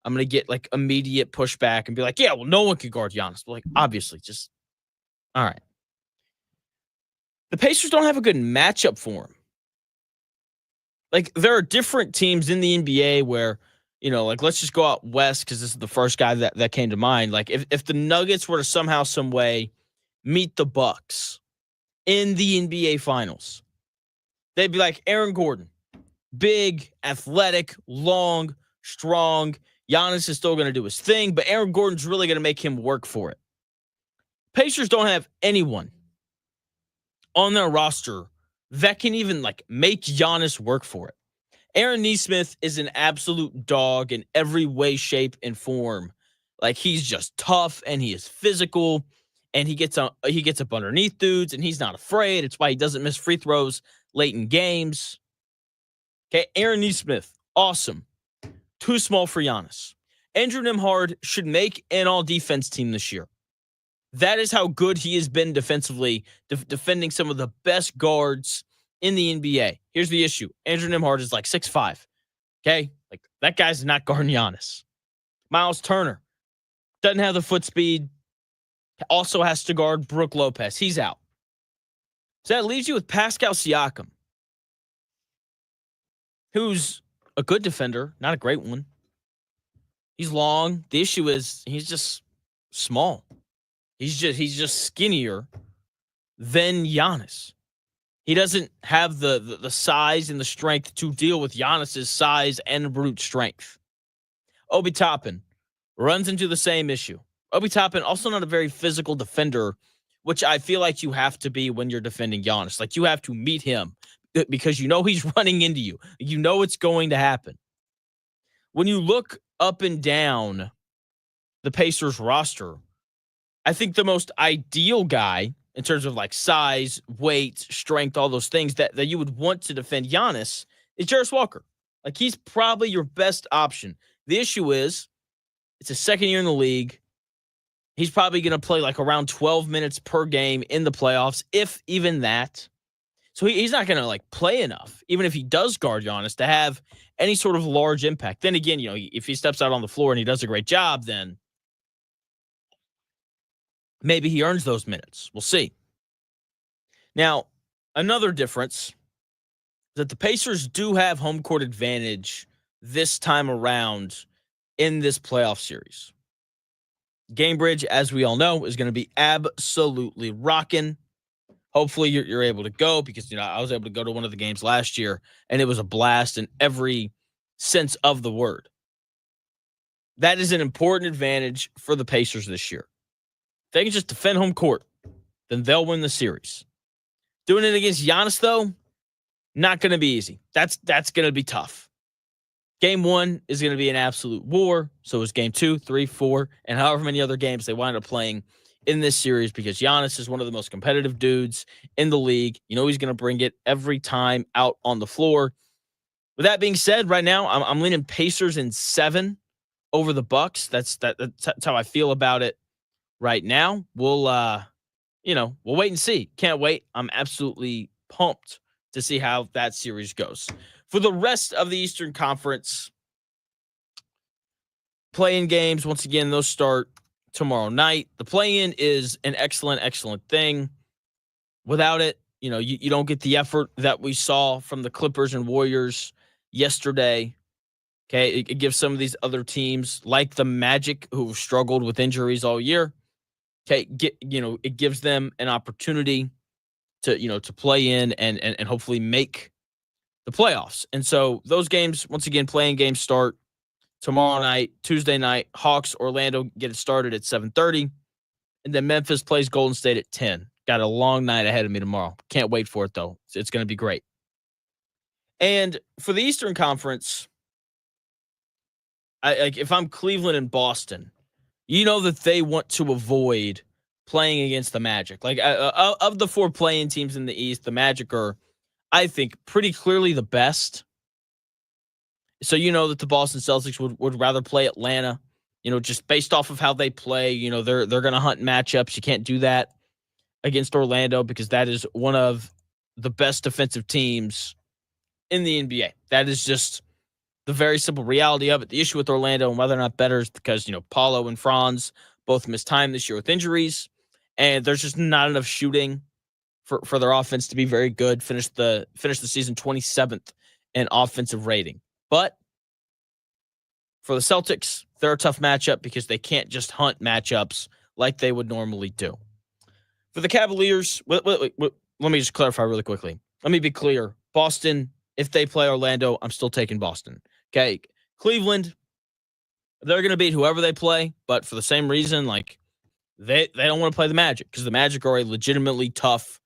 I'm going to get like immediate pushback and be like, yeah, well, no one can guard Giannis. But like, obviously, just all right. The Pacers don't have a good matchup for him. Like, there are different teams in the NBA where, like, let's just go out west because this is the first guy that came to mind. Like, if the Nuggets were to somehow, some way meet the Bucks in the NBA Finals, they'd be like Aaron Gordon, big, athletic, long, strong. Giannis is still going to do his thing, but Aaron Gordon's really going to make him work for it. Pacers don't have anyone on their roster that can even like make Giannis work for it. Aaron Nesmith is an absolute dog in every way, shape, and form. Like, he's just tough and he is physical and he gets up underneath dudes and he's not afraid. It's why he doesn't miss free throws late in games. Okay, Aaron Nesmith, awesome. Too small for Giannis. Andrew Nembhard should make an all-defense team this year. That is how good he has been defensively, defending some of the best guards in the NBA. Here's the issue. Andrew Nembhard is like 6'5". Okay? Like, that guy's not guarding Giannis. Miles Turner doesn't have the foot speed. Also has to guard Brook Lopez. He's out. So that leaves you with Pascal Siakam, who's a good defender, not a great one. He's long. The issue is he's just small. He's just skinnier than Giannis. He doesn't have the size and the strength to deal with Giannis's size and brute strength. Obi Toppin runs into the same issue. Obi Toppin, also not a very physical defender, which I feel like you have to be when you're defending Giannis. Like, you have to meet him because he's running into you. You know it's going to happen. When you look up and down the Pacers roster, I think the most ideal guy in terms of like size, weight, strength, all those things that you would want to defend Giannis is Jarris Walker. Like, he's probably your best option. The issue is it's his second year in the league. He's probably going to play like around 12 minutes per game in the playoffs, if even that. So he's not going to like play enough, even if he does guard Giannis, to have any sort of large impact. Then again, if he steps out on the floor and he does a great job, then maybe he earns those minutes. We'll see. Now, another difference is that the Pacers do have home court advantage this time around in this playoff series. Gamebridge, as we all know, is going to be absolutely rocking. Hopefully you're able to go because, I was able to go to one of the games last year and it was a blast in every sense of the word. That is an important advantage for the Pacers this year. If they can just defend home court, then they'll win the series. Doing it against Giannis, though, not going to be easy. That's going to be tough. Game 1 is going to be an absolute war. So is game 2, 3, 4, and however many other games they wind up playing in this series, because Giannis is one of the most competitive dudes in the league. He's going to bring it every time out on the floor. With that being said, right now I'm leaning Pacers in 7 over the Bucks. That's how I feel about it right now. We'll wait and see. Can't wait. I'm absolutely pumped to see how that series goes. For the rest of the Eastern Conference, play-in games, once again, those start tomorrow night. The play-in is an excellent, excellent thing. Without it, you don't get the effort that we saw from the Clippers and Warriors yesterday. Okay, it gives some of these other teams, like the Magic, who've struggled with injuries all year, okay, it gives them an opportunity to play in and hopefully make the playoffs. And so those games, once again, playing games start tomorrow night, Tuesday night. Hawks, Orlando get it started at 7:30. And then Memphis plays Golden State at 10. Got a long night ahead of me tomorrow. Can't wait for it, though. It's going to be great. And for the Eastern Conference, if I'm Cleveland and Boston, you know that they want to avoid playing against the Magic. Of the 4 playing teams in the East, the Magic are, I think, pretty clearly the best. So you know that the Boston Celtics would rather play Atlanta, just based off of how they play. They're going to hunt matchups. You can't do that against Orlando because that is one of the best defensive teams in the NBA. That is just the very simple reality of it. The issue with Orlando and whether or not better is because, Paulo and Franz both missed time this year with injuries, and there's just not enough shooting for their offense to be very good. Finished the season 27th in offensive rating. But for the Celtics, they're a tough matchup because they can't just hunt matchups like they would normally do. For the Cavaliers, let me just clarify really quickly. Let me be clear. Boston, if they play Orlando, I'm still taking Boston. Okay. Cleveland, they're going to beat whoever they play, but for the same reason, they don't want to play the Magic because the Magic are a legitimately tough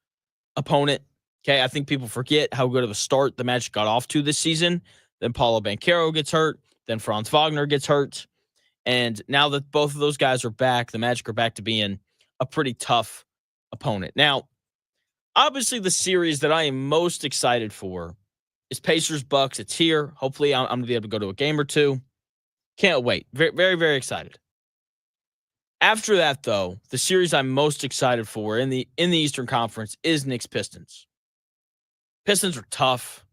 opponent. Okay. I think people forget how good of a start the Magic got off to this season. Then Paulo Banchero gets hurt. Then Franz Wagner gets hurt. And now that both of those guys are back, the Magic are back to being a pretty tough opponent. Now, obviously, the series that I am most excited for is Pacers-Bucks. It's here. Hopefully, I'm going to be able to go to a game or two. Can't wait. Very, very, very excited. After that, though, the series I'm most excited for in the Eastern Conference is Knicks-Pistons. Pistons are tough.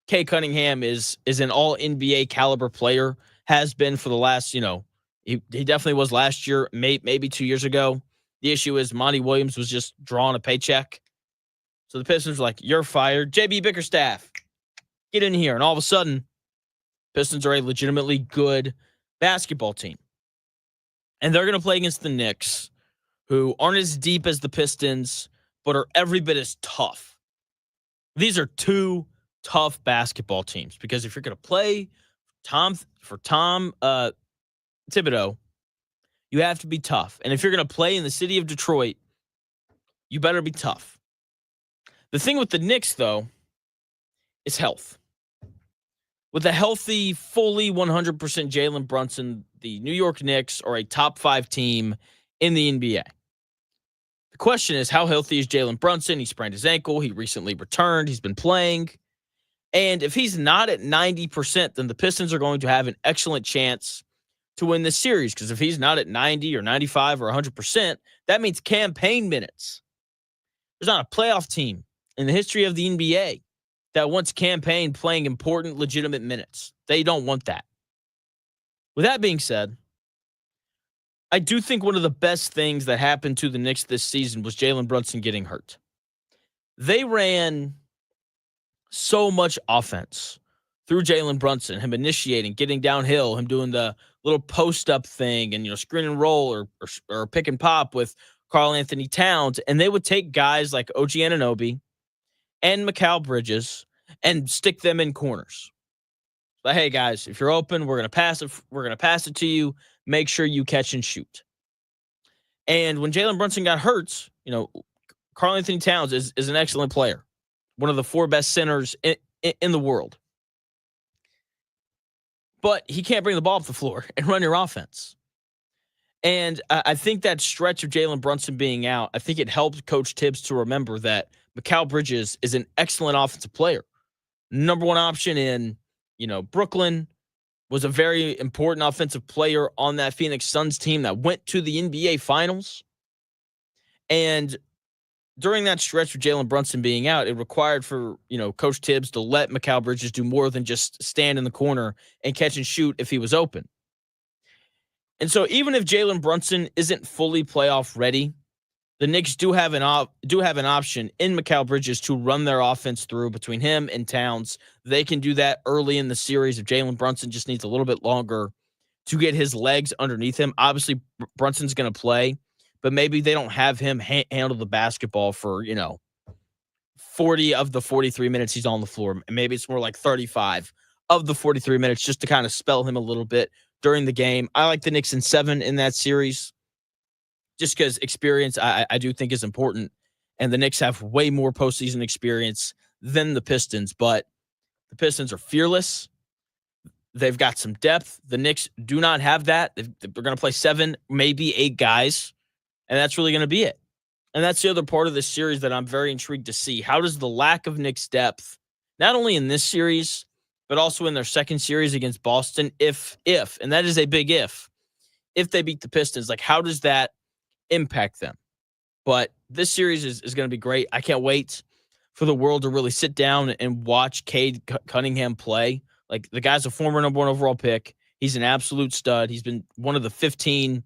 Kay Cunningham is an all-NBA caliber player, has been for the last, he definitely was last year, maybe 2 years ago. The issue is Monty Williams was just drawing a paycheck. So the Pistons were like, you're fired. JB Bickerstaff, get in here. And all of a sudden, Pistons are a legitimately good basketball team. And they're going to play against the Knicks, who aren't as deep as the Pistons, but are every bit as tough. These are 2 tough basketball teams because if you're going to play Tom Thibodeau, you have to be tough. And if you're going to play in the city of Detroit, you better be tough. The thing with the Knicks, though, is health. With a healthy, fully 100% Jalen Brunson, the New York Knicks are a top 5 team in the NBA. The question is, how healthy is Jalen Brunson? He sprained his ankle. He recently returned. He's been playing. And if he's not at 90%, then the Pistons are going to have an excellent chance to win this series. Because if he's not at 90 or 95 or 100%, that means campaign minutes. There's not a playoff team in the history of the NBA that wants campaign playing important, legitimate minutes. They don't want that. With that being said, I do think one of the best things that happened to the Knicks this season was Jalen Brunson getting hurt. They ran so much offense through Jalen Brunson, him initiating, getting downhill, him doing the little post-up thing and, screen and roll or pick and pop with Karl Anthony Towns. And they would take guys like OG Anunoby and Mikal Bridges and stick them in corners. But hey, guys, if you're open, we're going to pass it. We're going to pass it to you. Make sure you catch and shoot. And when Jalen Brunson got hurt, Karl Anthony Towns is an excellent player. One of the 4 best centers in the world. But he can't bring the ball up the floor and run your offense. And I think that stretch of Jalen Brunson being out, I think it helped Coach Tibbs to remember that Mikal Bridges is an excellent offensive player. Number 1 option in, Brooklyn, was a very important offensive player on that Phoenix Suns team that went to the NBA Finals. And during that stretch of Jalen Brunson being out, it required for, Coach Tibbs to let Mikal Bridges do more than just stand in the corner and catch and shoot if he was open. And so even if Jalen Brunson isn't fully playoff ready, the Knicks do have an option in Mikal Bridges to run their offense through between him and Towns. They can do that early in the series if Jalen Brunson just needs a little bit longer to get his legs underneath him. Obviously, Brunson's going to play, but maybe they don't have him handle the basketball for, 40 of the 43 minutes he's on the floor. Maybe it's more like 35 of the 43 minutes just to kind of spell him a little bit during the game. I like the Knicks in 7 in that series just because experience I do think is important. And the Knicks have way more postseason experience than the Pistons, but the Pistons are fearless. They've got some depth. The Knicks do not have that. They're going to play 7, maybe 8 guys, and that's really going to be it. And that's the other part of this series that I'm very intrigued to see. How does the lack of Knicks depth, not only in this series, but also in their second series against Boston, if, and that is a big if they beat the Pistons, like how does that impact them? But this series is going to be great. I can't wait for the world to really sit down and watch Cade Cunningham play. Like, the guy's a former number 1 overall pick. He's an absolute stud. He's been one of the 15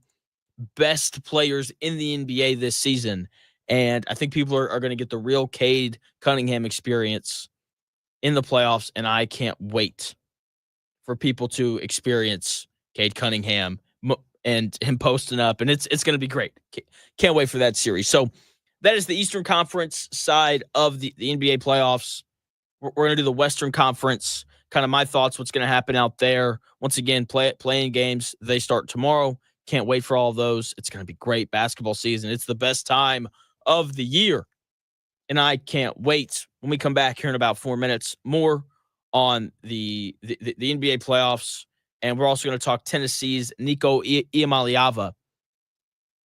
best players in the NBA this season. And I think people are going to get the real Cade Cunningham experience in the playoffs. And I can't wait for people to experience Cade Cunningham and him posting up. And it's going to be great. Can't wait for that series. So that is the Eastern Conference side of the NBA playoffs. We're going to do the Western Conference. Kind of my thoughts, what's going to happen out there. Once again, playing games, they start tomorrow. Can't wait for all of those. It's going to be great basketball season. It's the best time of the year. And I can't wait when we come back here in about 4 minutes, more on the NBA playoffs. And we're also going to talk Tennessee's Nico Iamaleava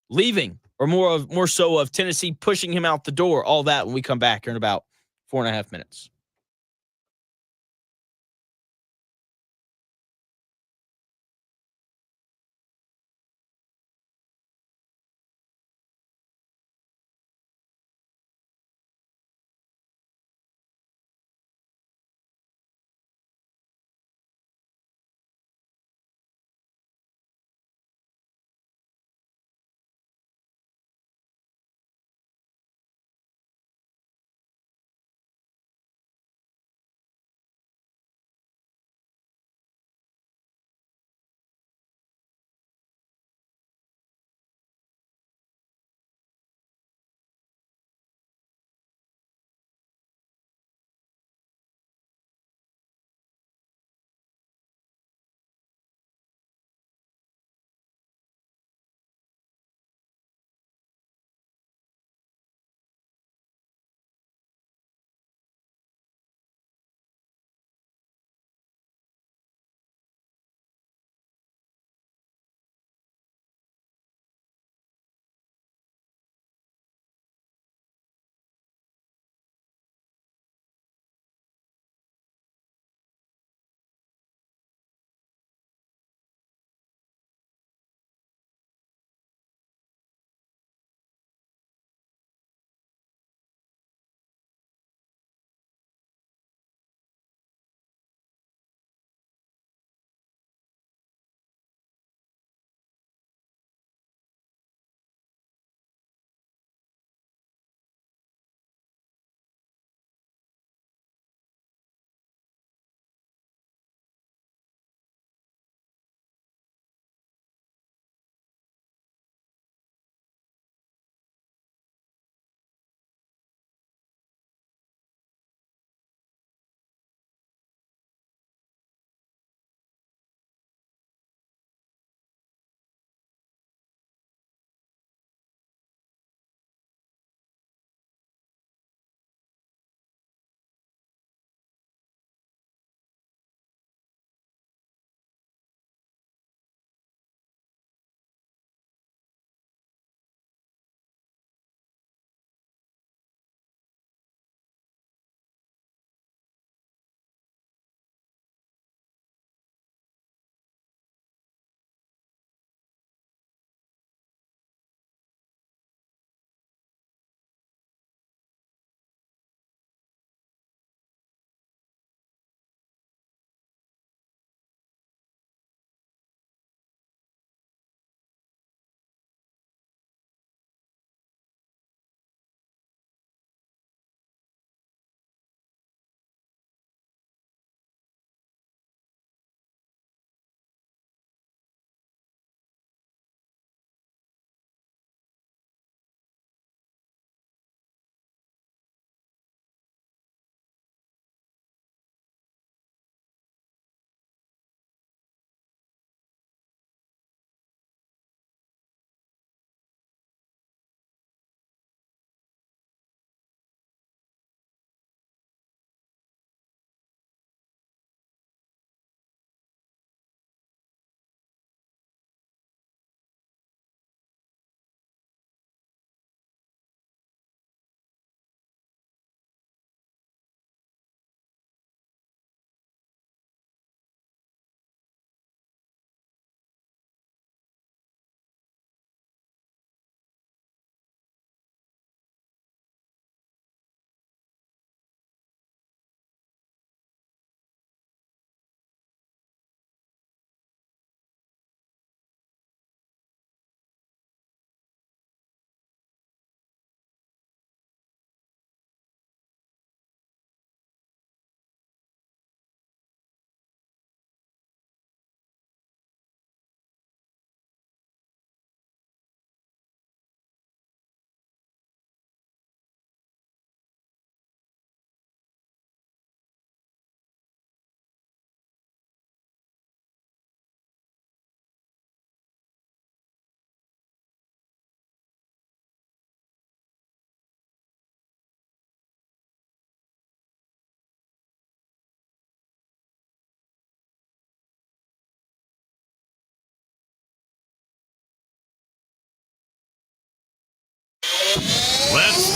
leaving, or more so of Tennessee pushing him out the door. All that when we come back here in about 4.5 minutes.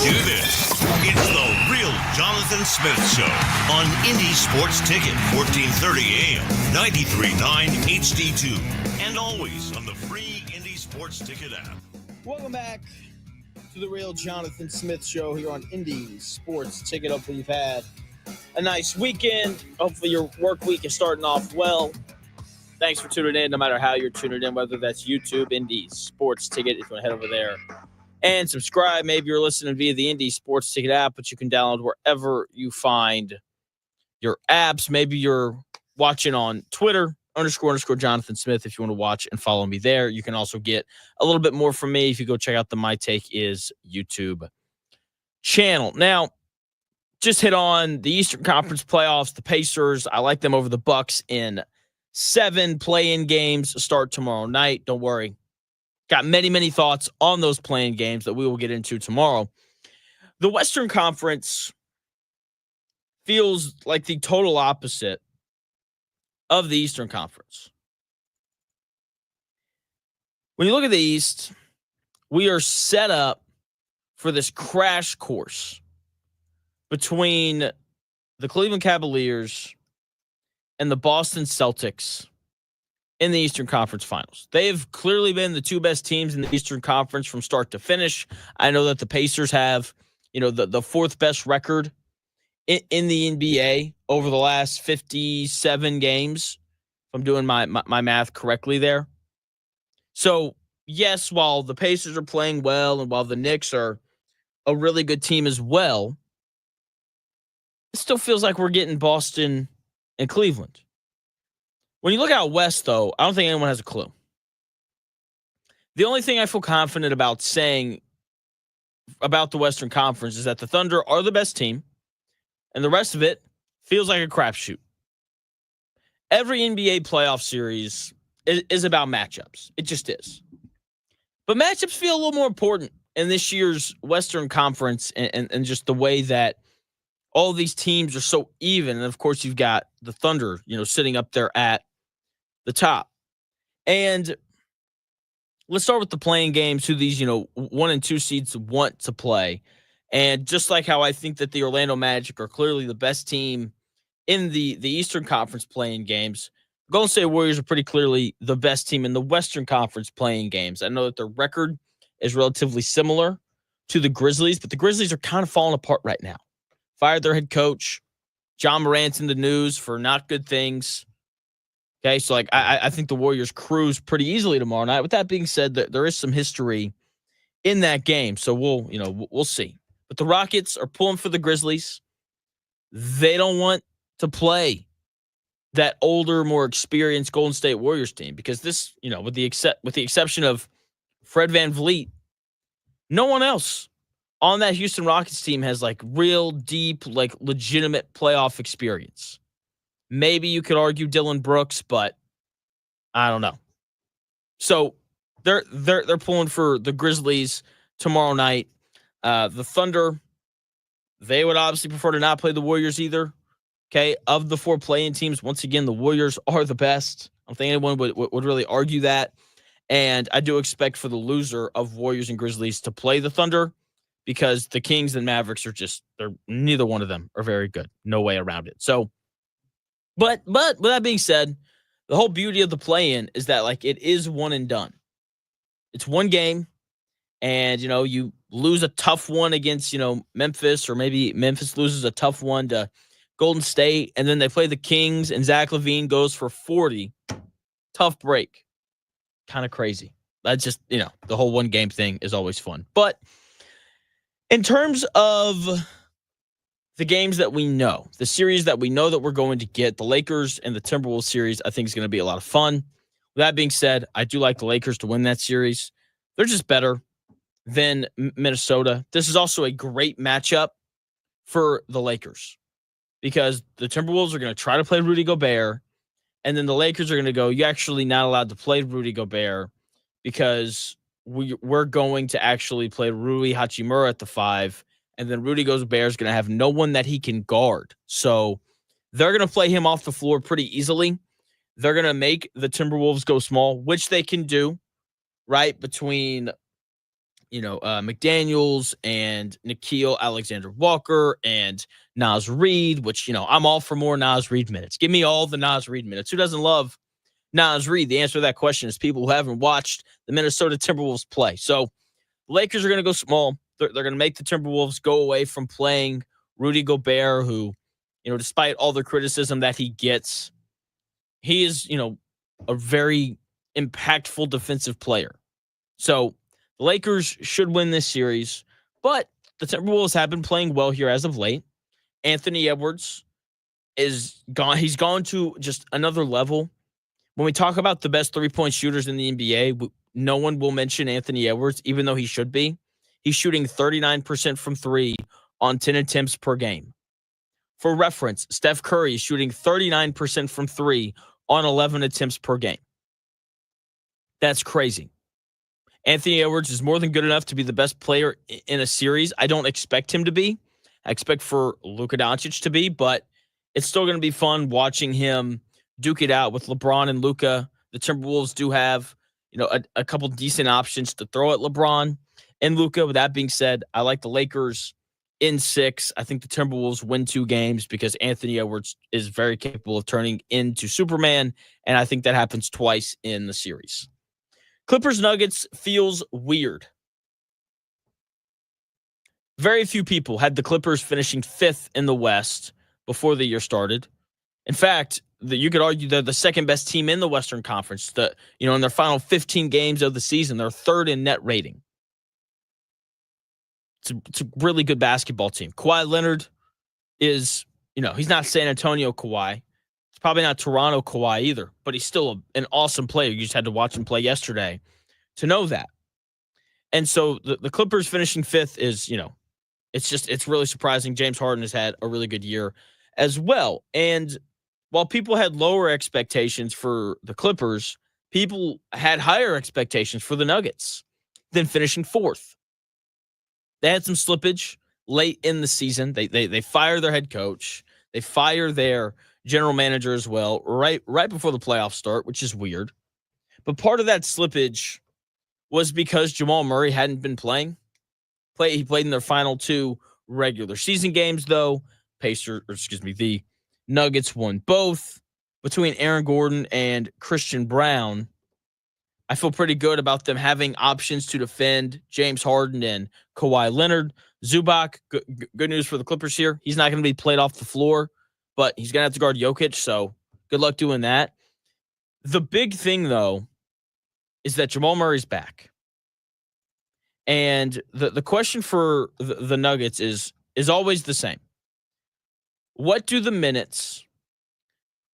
do this. It's the Real Jonathan Smith Show on Indy Sports Ticket, 1430 AM, 93.9 HD2, and always on the free Indy Sports Ticket app. Welcome back to the Real Jonathan Smith Show here on Indy Sports Ticket. Hopefully you've had a nice weekend. Hopefully your work week is starting off well. Thanks for tuning in, no matter how you're tuning in, whether that's YouTube, Indy Sports Ticket, if you want to head over there and subscribe. Maybe you're listening via the Indy Sports Ticket app, but you can download wherever you find your apps. Maybe you're watching on Twitter, __ Jonathan Smith, if you want to watch and follow me there. You can also get a little bit more from me if you go check out the My Take Is YouTube channel. Now, just hit on the Eastern Conference playoffs, the Pacers. I like them over the Bucks in 7 play-in games. Start tomorrow night. Don't worry. Got many, many thoughts on those play-in games that we will get into tomorrow. The Western Conference feels like the total opposite of the Eastern Conference. When you look at the East, we are set up for this crash course between the Cleveland Cavaliers and the Boston Celtics in the Eastern Conference Finals. They have clearly been the two best teams in the Eastern Conference from start to finish. I know that the Pacers have, the fourth best record in the NBA over the last 57 games, if I'm doing my math correctly there. So, yes, while the Pacers are playing well and while the Knicks are a really good team as well, it still feels like we're getting Boston and Cleveland. When you look out west, though, I don't think anyone has a clue. The only thing I feel confident about saying about the Western Conference is that the Thunder are the best team, and the rest of it feels like a crapshoot. Every NBA playoff series is about matchups. It just is. But matchups feel a little more important in this year's Western Conference and just the way that all of these teams are so even. And, of course, you've got the Thunder, sitting up there at the top. And let's start with the playing games, who these, 1 and 2 seeds want to play. And just like how I think that the Orlando Magic are clearly the best team in the Eastern Conference playing games, Golden State Warriors are pretty clearly the best team in the Western Conference playing games. I know that their record is relatively similar to the Grizzlies, but the Grizzlies are kind of falling apart right now. Fired their head coach. John Morant's in the news for not good things. Okay, so I think the Warriors cruise pretty easily tomorrow night. With that being said, there is some history in that game, so we'll see. But the Rockets are pulling for the Grizzlies. They don't want to play that older, more experienced Golden State Warriors team because this, with the exception of Fred VanVleet, no one else on that Houston Rockets team has real deep, legitimate playoff experience. Maybe you could argue Dylan Brooks, but I don't know. So they're pulling for the Grizzlies tomorrow night. The Thunder, they would obviously prefer to not play the Warriors either. Okay, of the 4 play-in teams, once again, the Warriors are the best. I don't think anyone would really argue that. And I do expect for the loser of Warriors and Grizzlies to play the Thunder because the Kings and Mavericks they're neither one of them are very good. No way around it. So, but with that being said, the whole beauty of the play-in is that it is one and done. It's one game, and you lose a tough one against Memphis, or maybe Memphis loses a tough one to Golden State, and then they play the Kings, and Zach LaVine goes for 40. Tough break. Kind of crazy. That's just, the whole one-game thing is always fun. But in terms of the games that we know, the series that we know that we're going to get, the Lakers and the Timberwolves series, I think is going to be a lot of fun. With that being said, I do like the Lakers to win that series. They're just better than Minnesota. This is also a great matchup for the Lakers because the Timberwolves are going to try to play Rudy Gobert, and then the Lakers are going to go, you're actually not allowed to play Rudy Gobert because we're going to actually play Rui Hachimura at the 5, and then Rudy Gobert is going to have no one that he can guard. So they're going to play him off the floor pretty easily. They're going to make the Timberwolves go small, which they can do, right, between, McDaniels and Nikhil Alexander-Walker and Naz Reid, which, I'm all for more Naz Reid minutes. Give me all the Naz Reid minutes. Who doesn't love Naz Reid? The answer to that question is people who haven't watched the Minnesota Timberwolves play. So the Lakers are going to go small. They're going to make the Timberwolves go away from playing Rudy Gobert, who, despite all the criticism that he gets, he is, a very impactful defensive player. So the Lakers should win this series, but the Timberwolves have been playing well here as of late. Anthony Edwards is gone. He's gone to just another level. When we talk about the best three-point shooters in the NBA, no one will mention Anthony Edwards, even though he should be. He's shooting 39% from three on 10 attempts per game. For reference, Steph Curry is shooting 39% from three on 11 attempts per game. That's crazy. Anthony Edwards is more than good enough to be the best player in a series. I don't expect him to be. I expect for Luka Doncic to be, but it's still going to be fun watching him duke it out with LeBron and Luka. The Timberwolves do have, a couple decent options to throw at LeBron and Luka. With that being said, I like the Lakers in 6. I think the Timberwolves win 2 games because Anthony Edwards is very capable of turning into Superman, and I think that happens twice in the series. Clippers Nuggets feels weird. Very few people had the Clippers finishing 5th in the West before the year started. In fact, you could argue they're the second best team in the Western Conference. In their final 15 games of the season, they're 3rd in net rating. It's a really good basketball team. Kawhi Leonard is, he's not San Antonio Kawhi. It's probably not Toronto Kawhi either, but he's still an awesome player. You just had to watch him play yesterday to know that. And so the Clippers finishing 5th is, it's really surprising. James Harden has had a really good year as well. And while people had lower expectations for the Clippers, people had higher expectations for the Nuggets than finishing 4th. They had some slippage late in the season. They fire their head coach. They fire their general manager as well, right before the playoffs start, which is weird. But part of that slippage was because Jamal Murray hadn't been playing. He played in their final 2 regular season games, though. The Nuggets won both. Between Aaron Gordon and Christian Brown, I feel pretty good about them having options to defend James Harden and Kawhi Leonard. Zubac, good news for the Clippers here. He's not going to be played off the floor, but he's going to have to guard Jokic, so good luck doing that. The big thing, though, is that Jamal Murray's back. And the question for the Nuggets is always the same. What do the minutes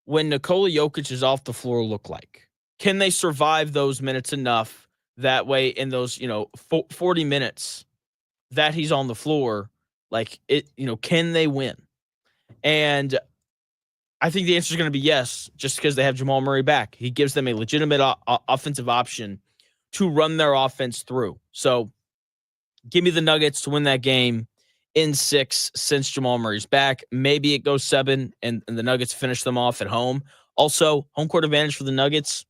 when Nikola Jokic is off the floor look like? Can they survive those minutes enough that way in those, 40 minutes that he's on the floor? Can they win? And I think the answer is going to be yes, just because they have Jamal Murray back. He gives them a legitimate offensive option to run their offense through. So give me the Nuggets to win that game in 6 since Jamal Murray's back. Maybe it goes 7 and the Nuggets finish them off at home. Also, home court advantage for the Nuggets,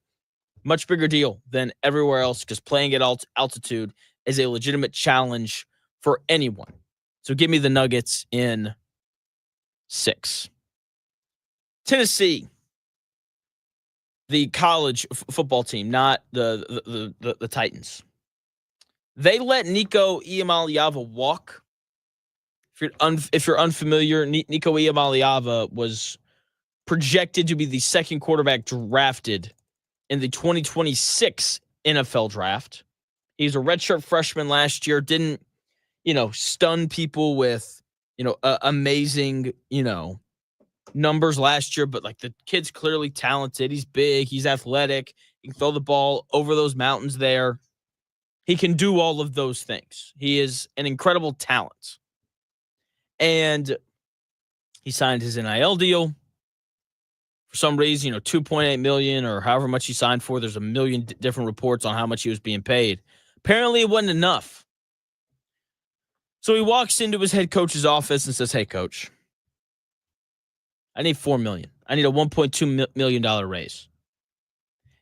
much bigger deal than everywhere else because playing at altitude is a legitimate challenge for anyone. So give me the Nuggets in 6. Tennessee, the college football team, not the Titans. They let Nico Iamaleava walk. If you're unfamiliar, Nico Iamaleava was projected to be the second quarterback drafted in the 2026 NFL draft. He's a redshirt freshman last year. Didn't, stun people with, amazing, numbers last year, but the kid's clearly talented. He's big. He's athletic. He can throw the ball over those mountains there. He can do all of those things. He is an incredible talent. And he signed his NIL deal. For some reason, $2.8 million or however much he signed for. There's a million different reports on how much he was being paid. Apparently, it wasn't enough. So he walks into his head coach's office and says, "Hey, coach, I need $4 million. I need a $1.2 million raise."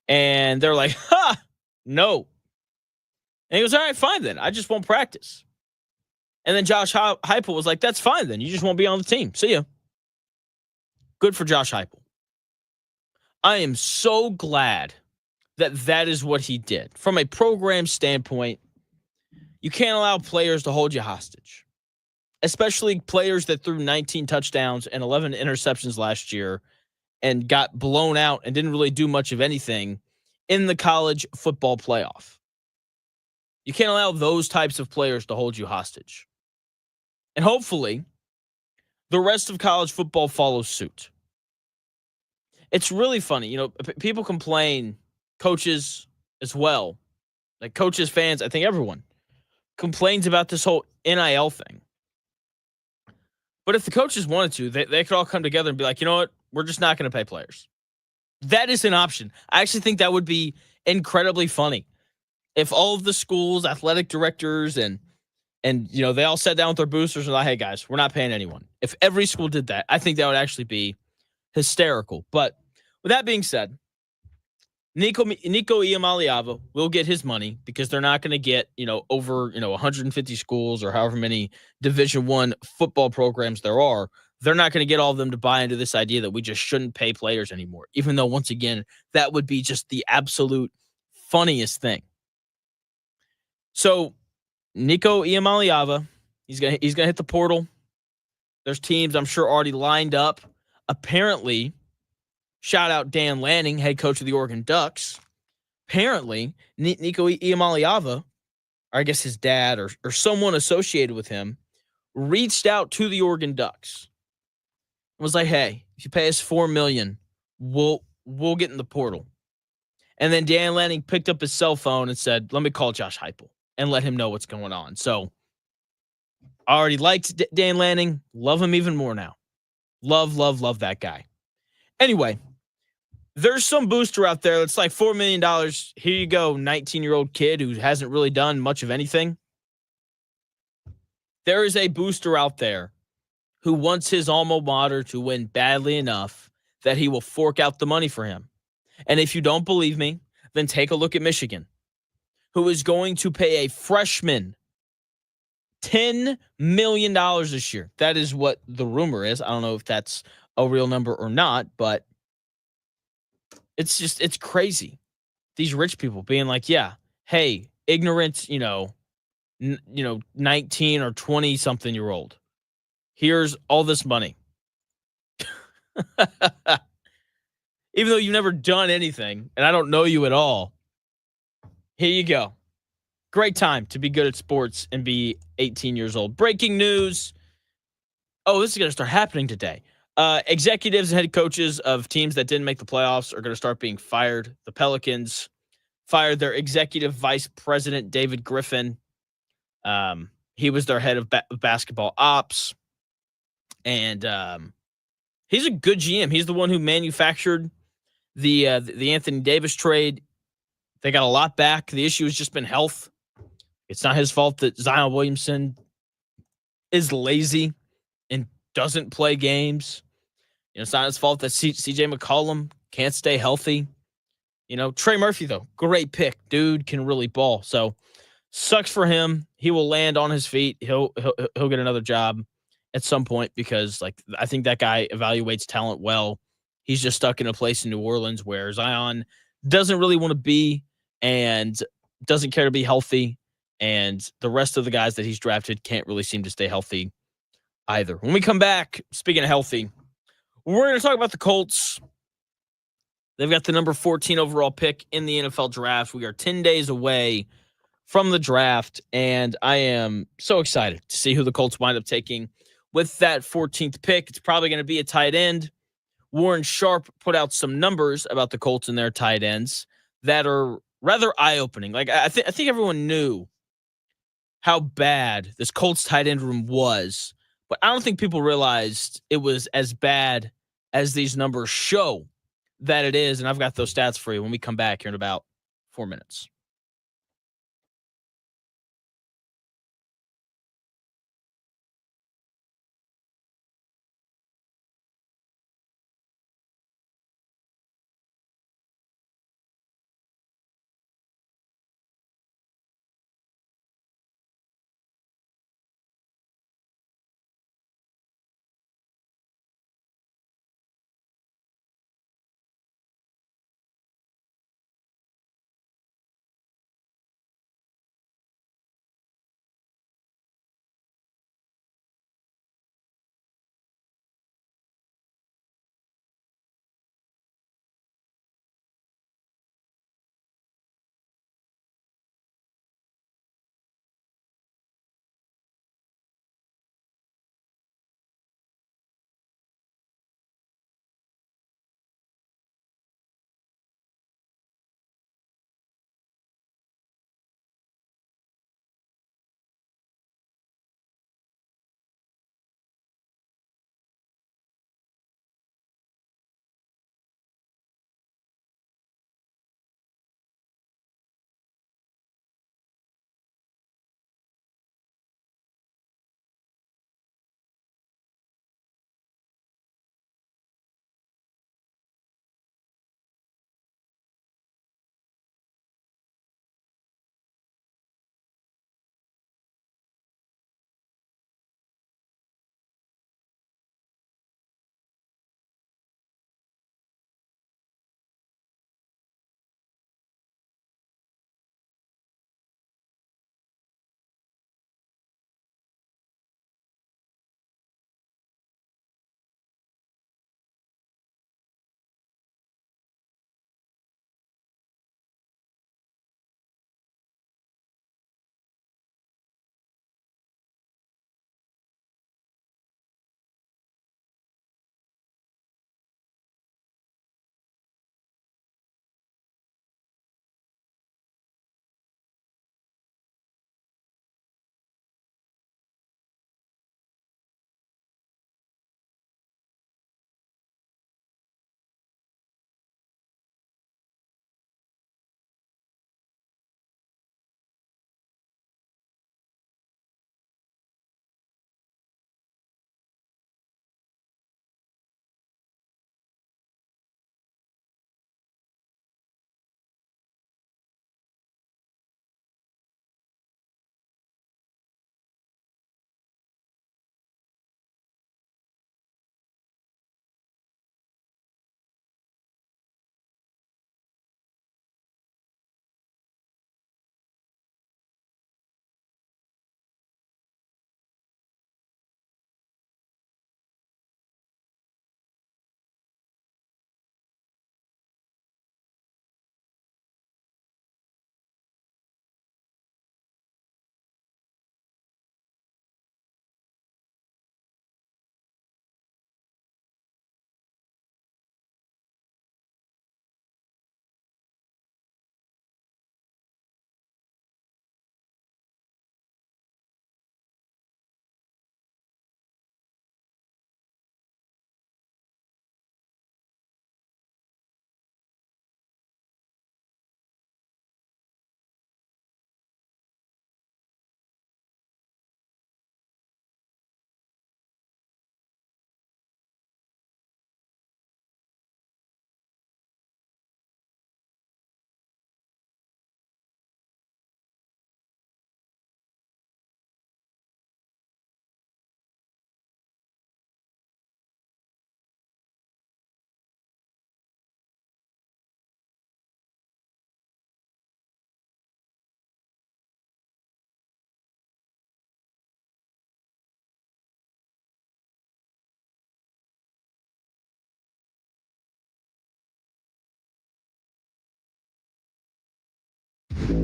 And they're like, "Ha, no. And he goes, all right, fine then. I just won't practice. And then Josh Heupel was like, that's fine then. You just won't be on the team. See ya. Good for Josh Heupel. I am so glad that is what he did. From a program standpoint, you can't allow players to hold you hostage, especially players that threw 19 touchdowns and 11 interceptions last year and got blown out and didn't really do much of anything in the college football playoff. You can't allow those types of players to hold you hostage. And hopefully, the rest of college football follows suit. It's really funny. People complain, coaches as well, like coaches, fans, I think everyone complains about this whole NIL thing. But if the coaches wanted to, they could all come together and be like, you know what? We're just not going to pay players. That is an option. I actually think that would be incredibly funny. If all of the schools, athletic directors, and they all sat down with their boosters and like, hey guys, we're not paying anyone. If every school did that, I think that would actually be hysterical. But with that being said, Nico Iamaleava will get his money because they're not going to get, over, 150 schools or however many Division I football programs there are. They're not going to get all of them to buy into this idea that we just shouldn't pay players anymore, even though, once again, that would be just the absolute funniest thing. So Nico Iamaleava, he's gonna hit the portal. There's teams I'm sure already lined up. Apparently, shout out Dan Lanning, head coach of the Oregon Ducks. Apparently, Nico Iamaleava, or I guess his dad or someone associated with him, reached out to the Oregon Ducks. Was like, hey, if you pay us $4 million, we'll get in the portal. And then Dan Lanning picked up his cell phone and said, let me call Josh Heupel and let him know what's going on. So I already liked Dan Lanning. Love him even more now. Love that guy. Anyway, there's some booster out there that's like $4 million. Here you go, 19-year-old kid who hasn't really done much of anything. There is a booster out there who wants his alma mater to win badly enough that he will fork out the money for him. And if you don't believe me, then take a look at Michigan, who is going to pay a freshman $10 million this year. That is what the rumor is. I don't know if that's a real number or not, but it's crazy. These rich people being like, yeah, hey, ignorant, 19 or 20 something year old. Here's all this money. Even though you've never done anything and I don't know you at all, here you go. Great time to be good at sports and be 18 years old. Breaking news. Oh, this is going to start happening today. Executives and head coaches of teams that didn't make the playoffs are going to start being fired. The Pelicans fired their executive vice president, David Griffin. He was their head of basketball ops. And he's a good GM. He's the one who manufactured the Anthony Davis trade. They got a lot back. The issue has just been health. It's not his fault that Zion Williamson is lazy and doesn't play games. It's not his fault that CJ McCollum can't stay healthy. Trey Murphy, though, great pick. Dude can really ball. So sucks for him. He will land on his feet. He'll get another job at some point because, I think that guy evaluates talent well. He's just stuck in a place in New Orleans where Zion doesn't really want to be and doesn't care to be healthy. And the rest of the guys that he's drafted can't really seem to stay healthy either. When we come back, speaking of healthy, we're going to talk about the Colts. They've got the number 14 overall pick in the NFL draft. We are 10 days away from the draft, and I am so excited to see who the Colts wind up taking with that 14th pick. It's probably going to be a tight end. Warren Sharp put out some numbers about the Colts and their tight ends that are rather eye-opening. I think everyone knew how bad this Colts tight end room was, but I don't think people realized it was as bad as these numbers show that it is. And I've got those stats for you when we come back here in about 4 minutes.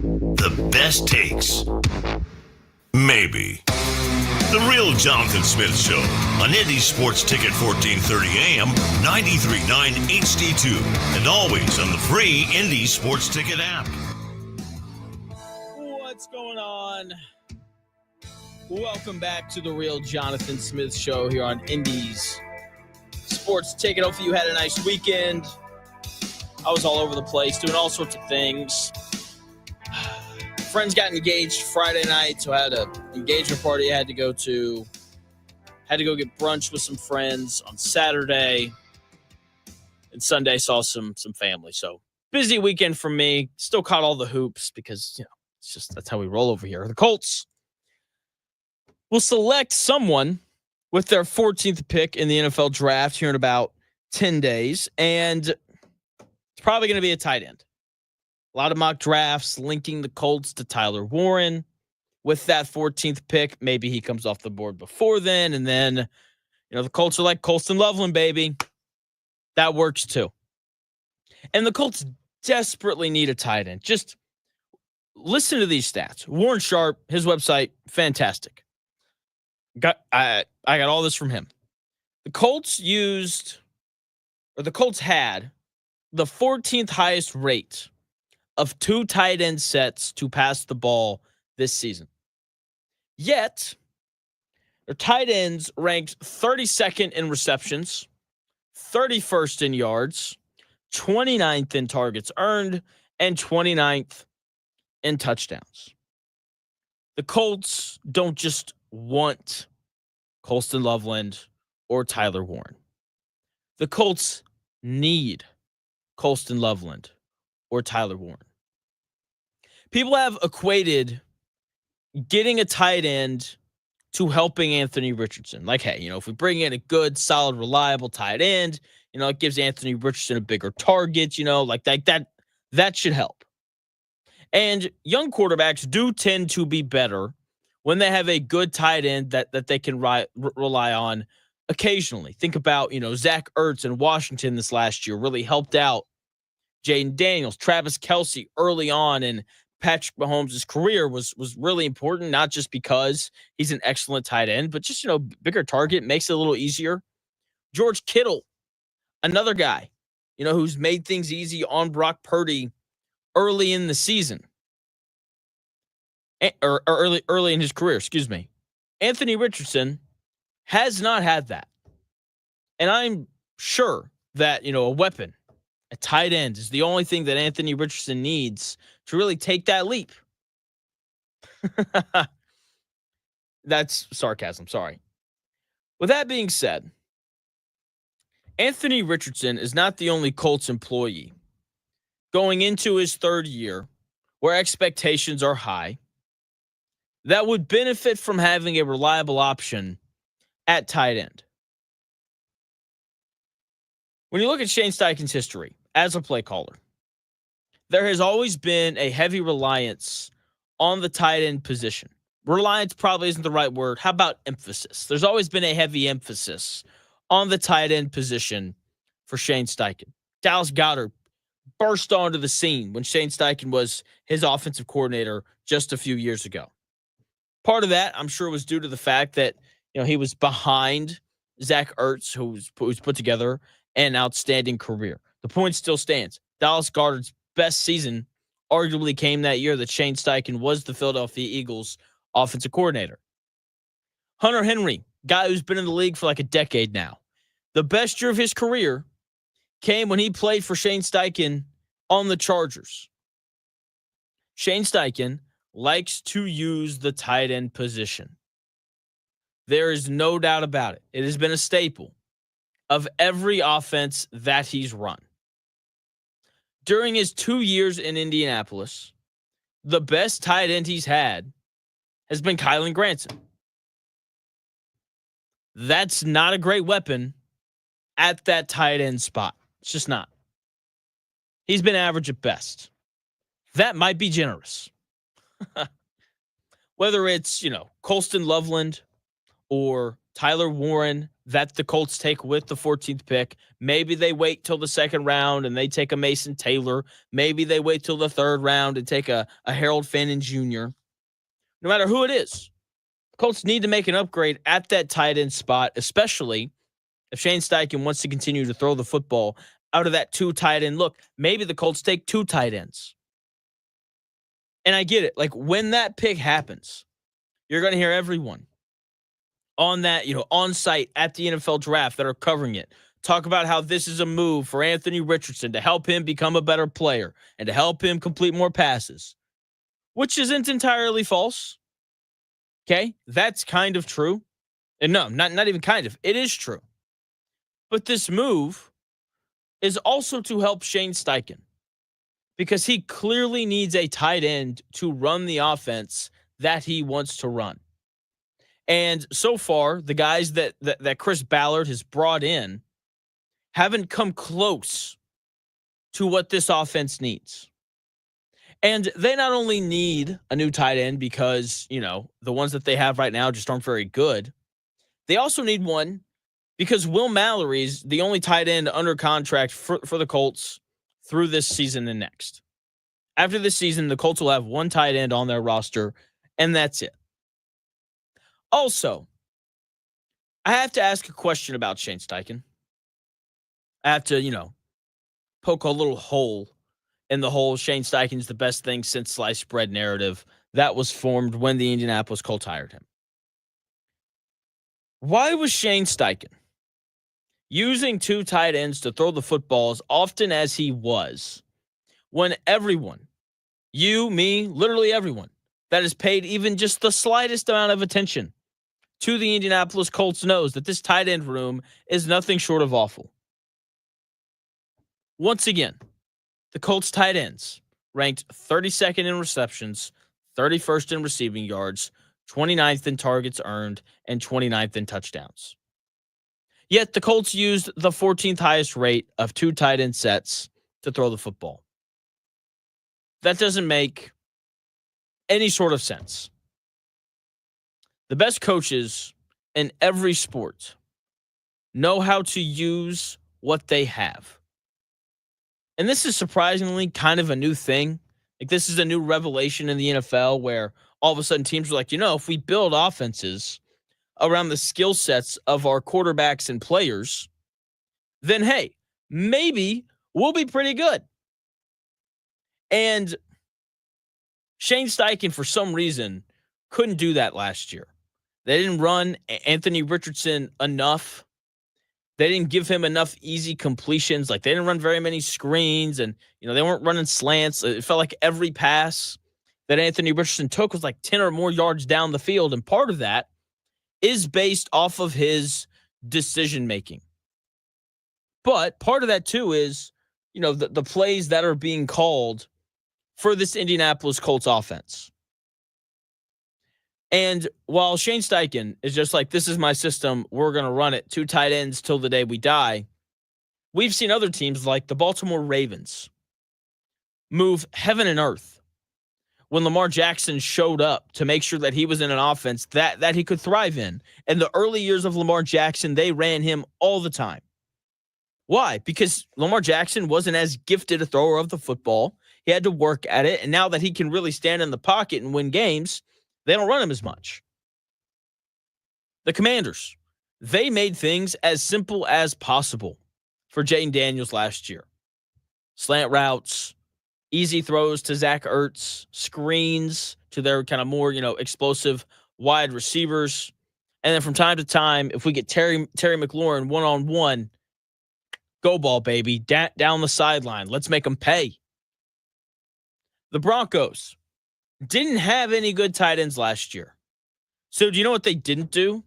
The best takes. Maybe. The Real Jonathan Smith Show on Indy Sports Ticket 1430 AM, 93.9 HD2, and always on the free Indy Sports Ticket app. What's going on? Welcome back to the Real Jonathan Smith Show here on Indy's Sports Ticket. Hopefully you had a nice weekend. I was all over the place doing all sorts of things. Friends got engaged Friday night, so I had an engagement party I had to go to. Had to go get brunch with some friends on Saturday. And Sunday saw some family. So busy weekend for me. Still caught all the hoops because, it's just that's how we roll over here. The Colts will select someone with their 14th pick in the NFL draft here in about 10 days. And it's probably going to be a tight end. A lot of mock drafts linking the Colts to Tyler Warren. With that 14th pick, maybe he comes off the board before then. And then, the Colts are like Colston Loveland, baby. That works too. And the Colts desperately need a tight end. Just listen to these stats. Warren Sharp, his website, fantastic. I got all this from him. The Colts had the 14th highest rate of 2 tight end sets to pass the ball this season. Yet, their tight ends ranked 32nd in receptions, 31st in yards, 29th in targets earned, and 29th in touchdowns. The Colts don't just want Colston Loveland or Tyler Warren. The Colts need Colston Loveland or Tyler Warren. People have equated getting a tight end to helping Anthony Richardson. Like, hey, if we bring in a good, solid, reliable tight end, it gives Anthony Richardson a bigger target, like that should help. And young quarterbacks do tend to be better when they have a good tight end that they can rely on occasionally. Think about, Zach Ertz in Washington this last year really helped out Jaden Daniels. Travis Kelce early on in Patrick Mahomes' career was really important, not just because he's an excellent tight end, but just, bigger target makes it a little easier. George Kittle, another guy, who's made things easy on Brock Purdy early in the season. Or early in his career, excuse me. Anthony Richardson has not had that. And I'm sure that, a weapon, a tight end, is the only thing that Anthony Richardson needs to really take that leap. That's sarcasm, sorry. With that being said, Anthony Richardson is not the only Colts employee going into his third year where expectations are high that would benefit from having a reliable option at tight end. When you look at Shane Steichen's history as a play caller, there has always been a heavy reliance on the tight end position. Reliance probably isn't the right word. How about emphasis? There's always been a heavy emphasis on the tight end position for Shane Steichen. Dallas Goedert burst onto the scene when Shane Steichen was his offensive coordinator just a few years ago. Part of that, I'm sure, was due to the fact that he was behind Zach Ertz, who's put together an outstanding career. The point still stands. Dallas Goedert's best season arguably came that year that Shane Steichen was the Philadelphia Eagles offensive coordinator. Hunter Henry, guy who's been in the league for like a decade now. The best year of his career came when he played for Shane Steichen on the Chargers. Shane Steichen likes to use the tight end position. There is no doubt about it. It has been a staple of every offense that he's run. During his 2 years in Indianapolis, the best tight end he's had has been Kylan Granson. That's not a great weapon at that tight end spot. It's just not. He's been average at best. That might be generous. Whether it's, Colston Loveland or Tyler Warren that the Colts take with the 14th pick. Maybe they wait till the second round and they take a Mason Taylor. Maybe they wait till the third round and take a Harold Fannin Jr. No matter who it is, the Colts need to make an upgrade at that tight end spot, especially if Shane Steichen wants to continue to throw the football out of that 2 tight end look. Maybe the Colts take 2 tight ends. And I get it. Like, when that pick happens, you're going to hear everyone on that, on site at the NFL draft that are covering it talk about how this is a move for Anthony Richardson to help him become a better player and to help him complete more passes, which isn't entirely false. Okay, that's kind of true. And no, not even kind of. It is true. But this move is also to help Shane Steichen because he clearly needs a tight end to run the offense that he wants to run. And so far, the guys that Chris Ballard has brought in haven't come close to what this offense needs. And they not only need a new tight end because, the ones that they have right now just aren't very good. They also need one because Will Mallory's the only tight end under contract for the Colts through this season and next. After this season, the Colts will have one tight end on their roster, and that's it. Also, I have to ask a question about Shane Steichen. I have to, poke a little hole in the whole Shane Steichen's the best thing since sliced bread narrative that was formed when the Indianapolis Colts hired him. Why was Shane Steichen using 2 tight ends to throw the football as often as he was when everyone, you, me, literally everyone, that has paid even just the slightest amount of attention to the Indianapolis Colts knows that this tight end room is nothing short of awful? Once again, the Colts tight ends ranked 32nd in receptions, 31st in receiving yards, 29th in targets earned, and 29th in touchdowns. Yet the Colts used the 14th highest rate of 2 tight end sets to throw the football. That doesn't make any sort of sense. The best coaches in every sport know how to use what they have. And this is surprisingly kind of a new thing. Like, this is a new revelation in the NFL where all of a sudden teams are like, if we build offenses around the skill sets of our quarterbacks and players, then, hey, maybe we'll be pretty good. And Shane Steichen, for some reason, couldn't do that last year. They didn't run Anthony Richardson enough. They didn't give him enough easy completions. Like, they didn't run very many screens, and, they weren't running slants. It felt like every pass that Anthony Richardson took was like 10 or more yards down the field, and part of that is based off of his decision-making. But part of that, too, is, the plays that are being called for this Indianapolis Colts offense. And while Shane Steichen is just like, this is my system, we're going to run it, 2 tight ends till the day we die, we've seen other teams like the Baltimore Ravens move heaven and earth when Lamar Jackson showed up to make sure that he was in an offense that he could thrive in. In the early years of Lamar Jackson, they ran him all the time. Why? Because Lamar Jackson wasn't as gifted a thrower of the football. He had to work at it, and now that he can really stand in the pocket and win games, they don't run him as much. The Commanders, they made things as simple as possible for Jaden Daniels last year. Slant routes, easy throws to Zach Ertz, screens to their kind of more, explosive wide receivers. And then from time to time, if we get Terry McLaurin one-on-one, go ball, baby, down the sideline. Let's make them pay. The Broncos didn't have any good tight ends last year. So do you know what they didn't do?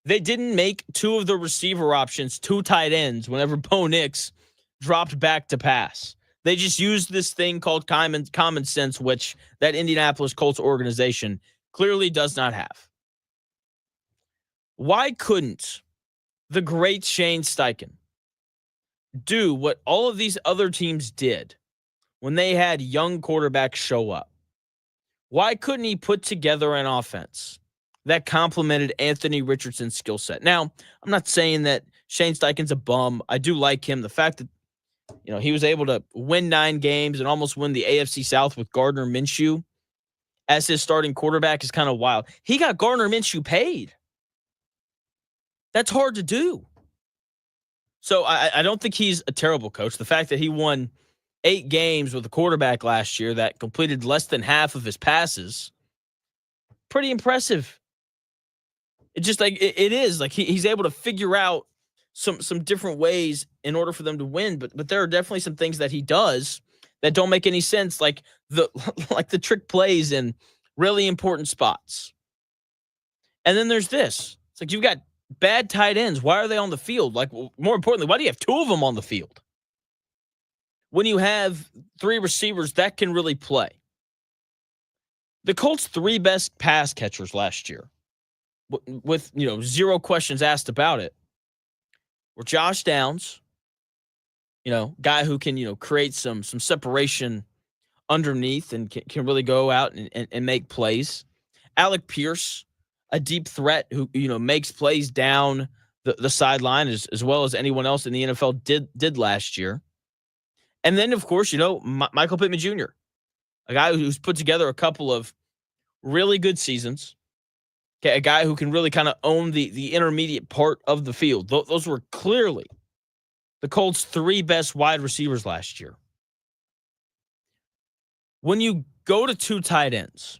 They didn't make 2 of the receiver options 2 tight ends whenever Bo Nix dropped back to pass. They just used this thing called common sense, which that Indianapolis Colts organization clearly does not have. Why couldn't the great Shane Steichen do what all of these other teams did when they had young quarterbacks show up? Why couldn't he put together an offense that complemented Anthony Richardson's skill set. Now, I'm not saying that Shane Steichen's a bum. I do like him. The fact that he was able to win 9 games and almost win the AFC South with Gardner Minshew as his starting quarterback is kind of wild. He got Gardner Minshew paid. That's hard to do. So I don't think he's a terrible coach. The fact that he won 8 games with a quarterback last year that completed less than half of his passes, pretty impressive. It's just like it is like he's able to figure out some different ways in order for them to win. But there are definitely some things that he does that don't make any sense, like the trick plays in really important spots. And then there's this. It's like you've got bad tight ends. Why are they on the field? Like, more importantly, why do you have 2 of them on the field? When you have 3 receivers that can really play. The Colts' 3 best pass catchers last year, with 0 questions asked about it, were Josh Downs, guy who can create some separation underneath and can really go out and make plays. Alec Pierce, a deep threat who makes plays down the sideline as well as anyone else in the NFL did last year. And then, of course, Michael Pittman Jr., a guy who's put together a couple of really good seasons. Okay, a guy who can really kind of own the intermediate part of the field. Those were clearly the Colts' 3 best wide receivers last year. When you go to 2 tight ends,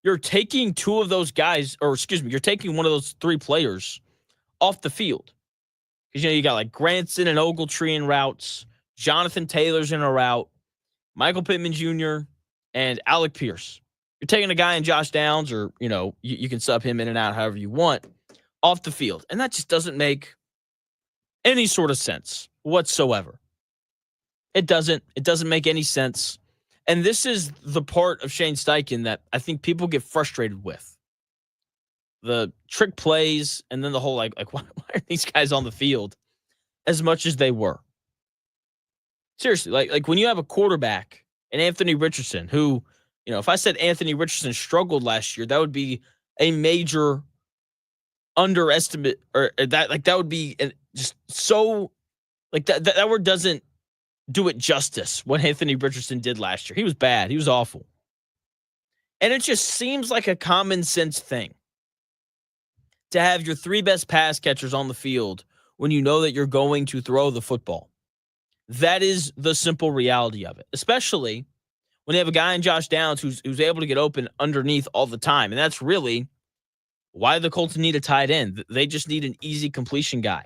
you're taking 2 of those guys, you're taking one of those 3 players off the field. Because, you got like Granson and Ogletree in routes, Jonathan Taylor's in a route, Michael Pittman Jr., and Alec Pierce. You're taking a guy in Josh Downs, or, you can sub him in and out however you want, off the field. And that just doesn't make any sort of sense whatsoever. It doesn't make any sense. And this is the part of Shane Steichen that I think people get frustrated with. The trick plays and then the whole like why are these guys on the field as much as they were? Seriously, like when you have a quarterback and Anthony Richardson, who, if I said Anthony Richardson struggled last year, that would be a major underestimate, or that would be just so like that word doesn't do it justice what Anthony Richardson did last year. He was bad. He was awful. And it just seems like a common sense thing to have your 3 best pass catchers on the field when you know that you're going to throw the football. That is the simple reality of it, especially when you have a guy in Josh Downs who's able to get open underneath all the time. And that's really why the Colts need a tight end. They just need an easy completion guy.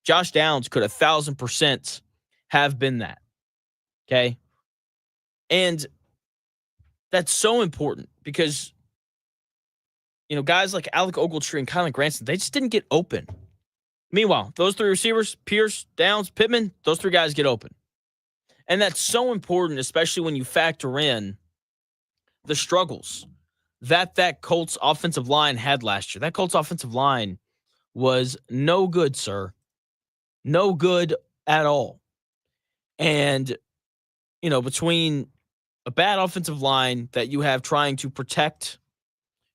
Josh Downs could 1,000% have been that. Okay? And that's so important because, guys like Alec Ogletree and Kylan Granson, they just didn't get open. Meanwhile, those 3 receivers, Pierce, Downs, Pittman, those 3 guys get open. And that's so important, especially when you factor in the struggles that Colts offensive line had last year. That Colts offensive line was no good, sir. No good at all. And, between a bad offensive line that you have trying to protect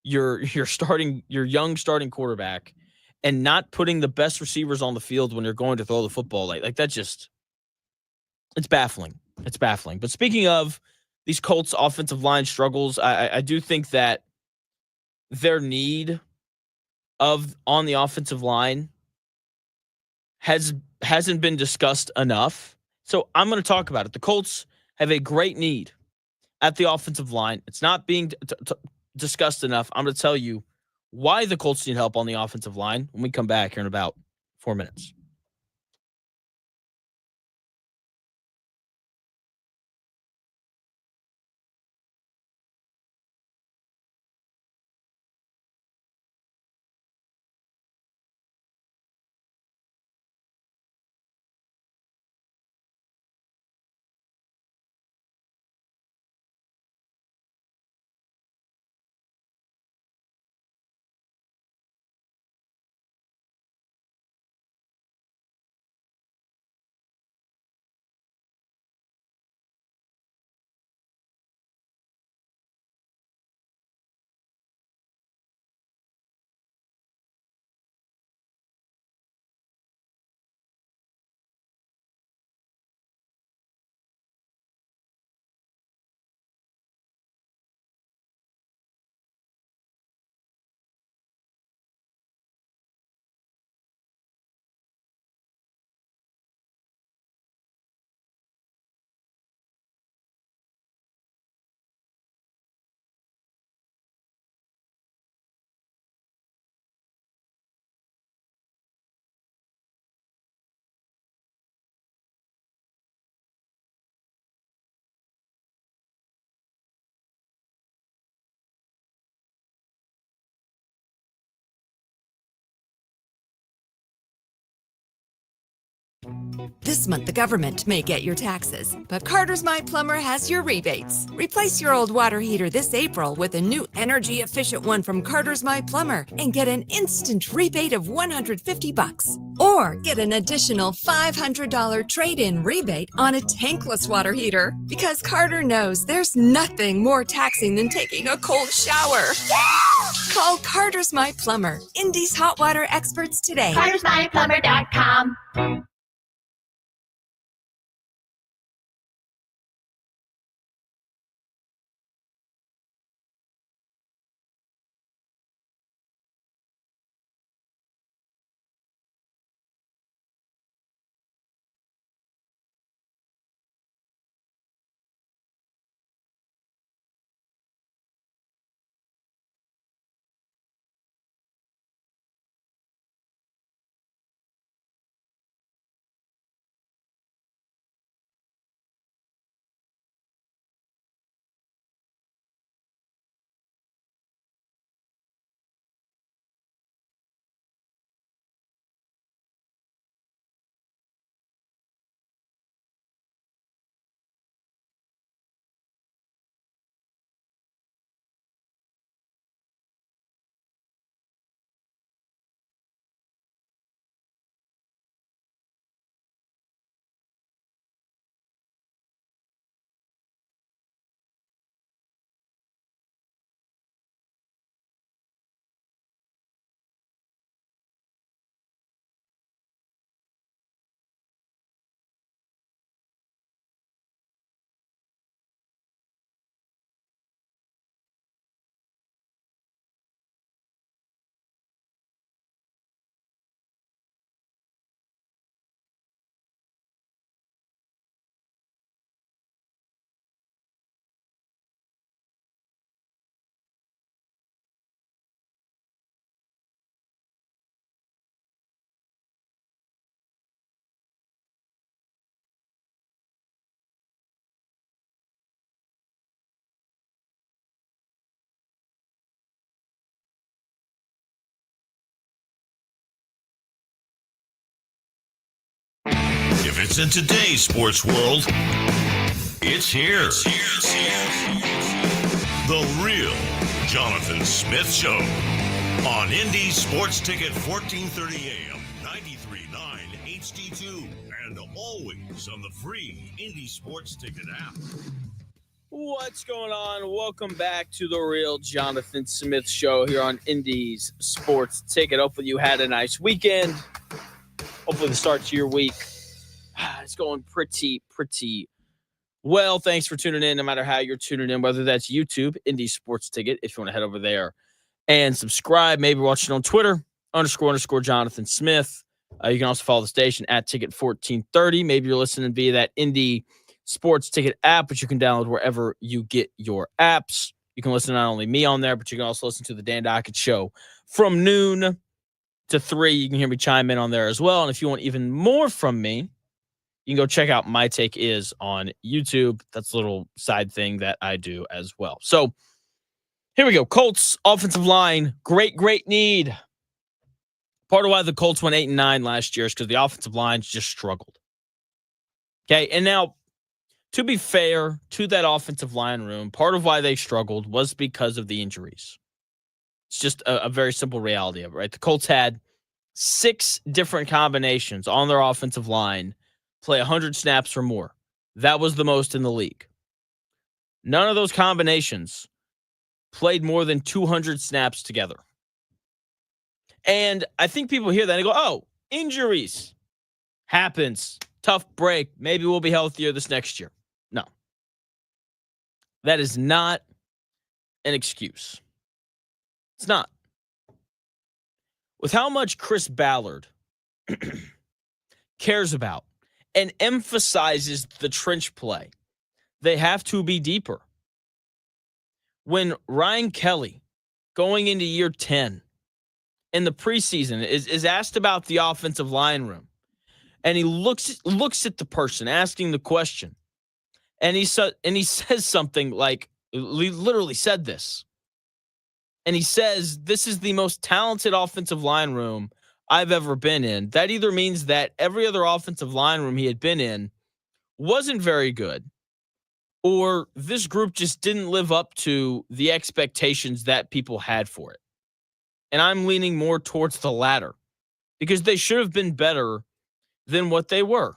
your young starting quarterback and not putting the best receivers on the field when you're going to throw the football, like that just, it's baffling. It's baffling. But speaking of these Colts offensive line struggles, I do think that their need on the offensive line hasn't been discussed enough. So I'm going to talk about it. The Colts have a great need at the offensive line. It's not being discussed enough. I'm going to tell you why the Colts need help on the offensive line when we come back here in about 4 minutes. This month, the government may get your taxes, but Carter's My Plumber has your rebates. Replace your old water heater this April with a new energy-efficient one from Carter's My Plumber and get an instant rebate of $150. Or get an additional $500 trade-in rebate on a tankless water heater. Because Carter knows there's nothing more taxing than taking a cold shower. Call Carter's My Plumber, Indy's hot water experts today. Carter'sMyPlumber.com. If it's in today's sports world, it's here. The Real Jonathan Smith Show on Indy Sports Ticket 1430 AM, 93.9 HD2, and always on the free Indy Sports Ticket app. What's going on? Welcome back to the Real Jonathan Smith Show here on Indy's Sports Ticket. Hopefully you had a nice weekend. Hopefully the start to your week it's going pretty well. Thanks for tuning in, no matter how you're tuning in, whether that's YouTube, Indy Sports Ticket, if you want to head over there and subscribe. Maybe watch it on Twitter, _ Jonathan Smith. You can also follow the station at Ticket 1430. Maybe you're listening via that Indy Sports Ticket app, which you can download wherever you get your apps. You can listen to not only me on there, but you can also listen to the Dan Dockett Show from noon to 3. You can hear me chime in on there as well. And if you want even more from me, you can go check out My Take Is on YouTube. That's a little side thing that I do as well. So here we go. Colts offensive line, great need. Part of why the Colts went 8-9 last year is because the offensive line just struggled. Okay, and now, to be fair to that offensive line room, part of why they struggled was because of the injuries. It's just a very simple reality of it, right? The Colts had 6 different combinations on their offensive line play 100 snaps or more. That was the most in the league. None of those combinations played more than 200 snaps together. And I think people hear that and go, oh, injuries. Happens. Tough break. Maybe we'll be healthier this next year. No. That is not an excuse. It's not. With how much Chris Ballard cares about and emphasizes the trench play, they have to be deeper. When Ryan Kelly, going into year 10, in the preseason, is asked about the offensive line room, and he looks at the person asking the question, and he says something like, he literally said this, and he says, this is the most talented offensive line room I've ever been in, that either means that every other offensive line room he had been in wasn't very good, or this group just didn't live up to the expectations that people had for it. And I'm leaning more towards the latter because they should have been better than what they were.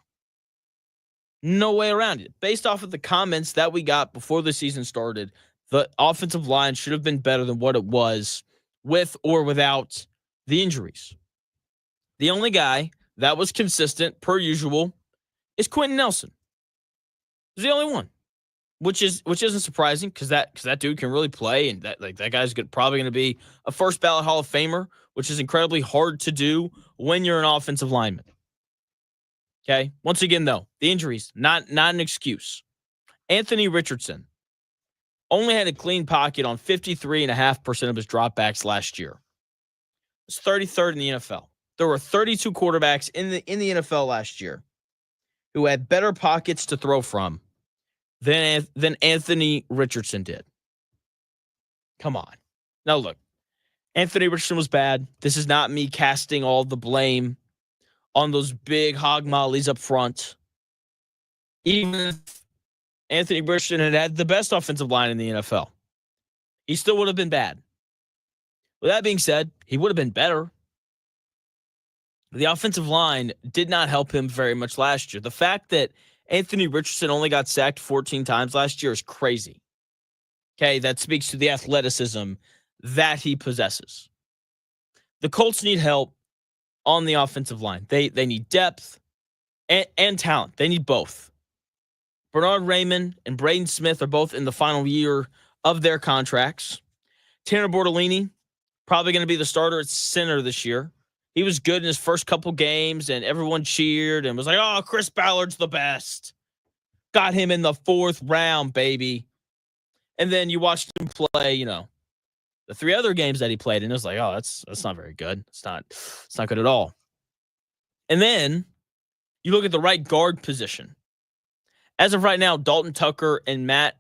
No way around it. Based off of the comments that we got before the season started, the offensive line should have been better than what it was with or without the injuries. The only guy that was consistent, per usual, is Quentin Nelson. He's the only one, which isn't surprising because that dude can really play, and that guy's probably going to be a first ballot Hall of Famer, which is incredibly hard to do when you're an offensive lineman. Okay. Once again, though, the injuries not an excuse. Anthony Richardson only had a clean pocket on 53.5% of his dropbacks last year. It's 33rd in the NFL. There were 32 quarterbacks in the NFL last year who had better pockets to throw from than Anthony Richardson did. Come on. Now, look, Anthony Richardson was bad. This is not me casting all the blame on those big hog mollies up front. Even if Anthony Richardson had the best offensive line in the NFL, he still would have been bad. With that being said, he would have been better. The offensive line did not help him very much last year. The fact that Anthony Richardson only got sacked 14 times last year is crazy. Okay, that speaks to the athleticism that he possesses. The Colts need help on the offensive line. They need depth and talent. They need both. Bernard Raymond and Braden Smith are both in the final year of their contracts. Tanner Bortolini, probably going to be the starter at center this year. He was good in his first couple games, and everyone cheered and was like, oh, Chris Ballard's the best. Got him in the 4th round, baby. And then you watched him play, the 3 other games that he played, and it was like, oh, that's not very good. It's not good at all. And then you look at the right guard position. As of right now, Dalton Tucker and Matt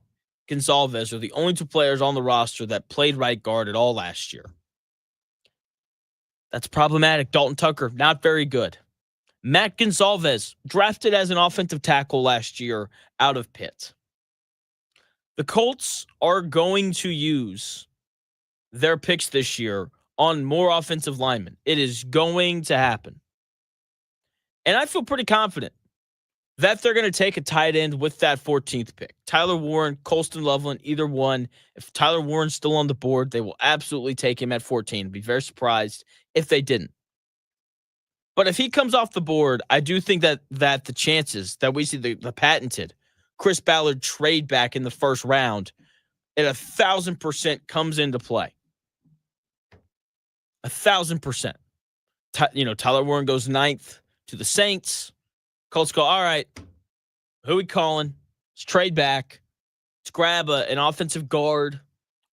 Gonsalves are the only 2 players on the roster that played right guard at all last year. That's problematic. Dalton Tucker, not very good. Matt Gonsalves, drafted as an offensive tackle last year out of Pitt. The Colts are going to use their picks this year on more offensive linemen. It is going to happen. And I feel pretty confident that they're going to take a tight end with that 14th pick. Tyler Warren, Colston Loveland, either one. If Tyler Warren's still on the board, they will absolutely take him at 14. I'd be very surprised if they didn't. But if he comes off the board, I do think that the chances that we see the patented Chris Ballard trade back in the first round at 1,000% comes into play. 1,000%. Tyler Warren goes 9th to the Saints. Colts go, all right, who are we calling? Let's trade back. Let's grab an offensive guard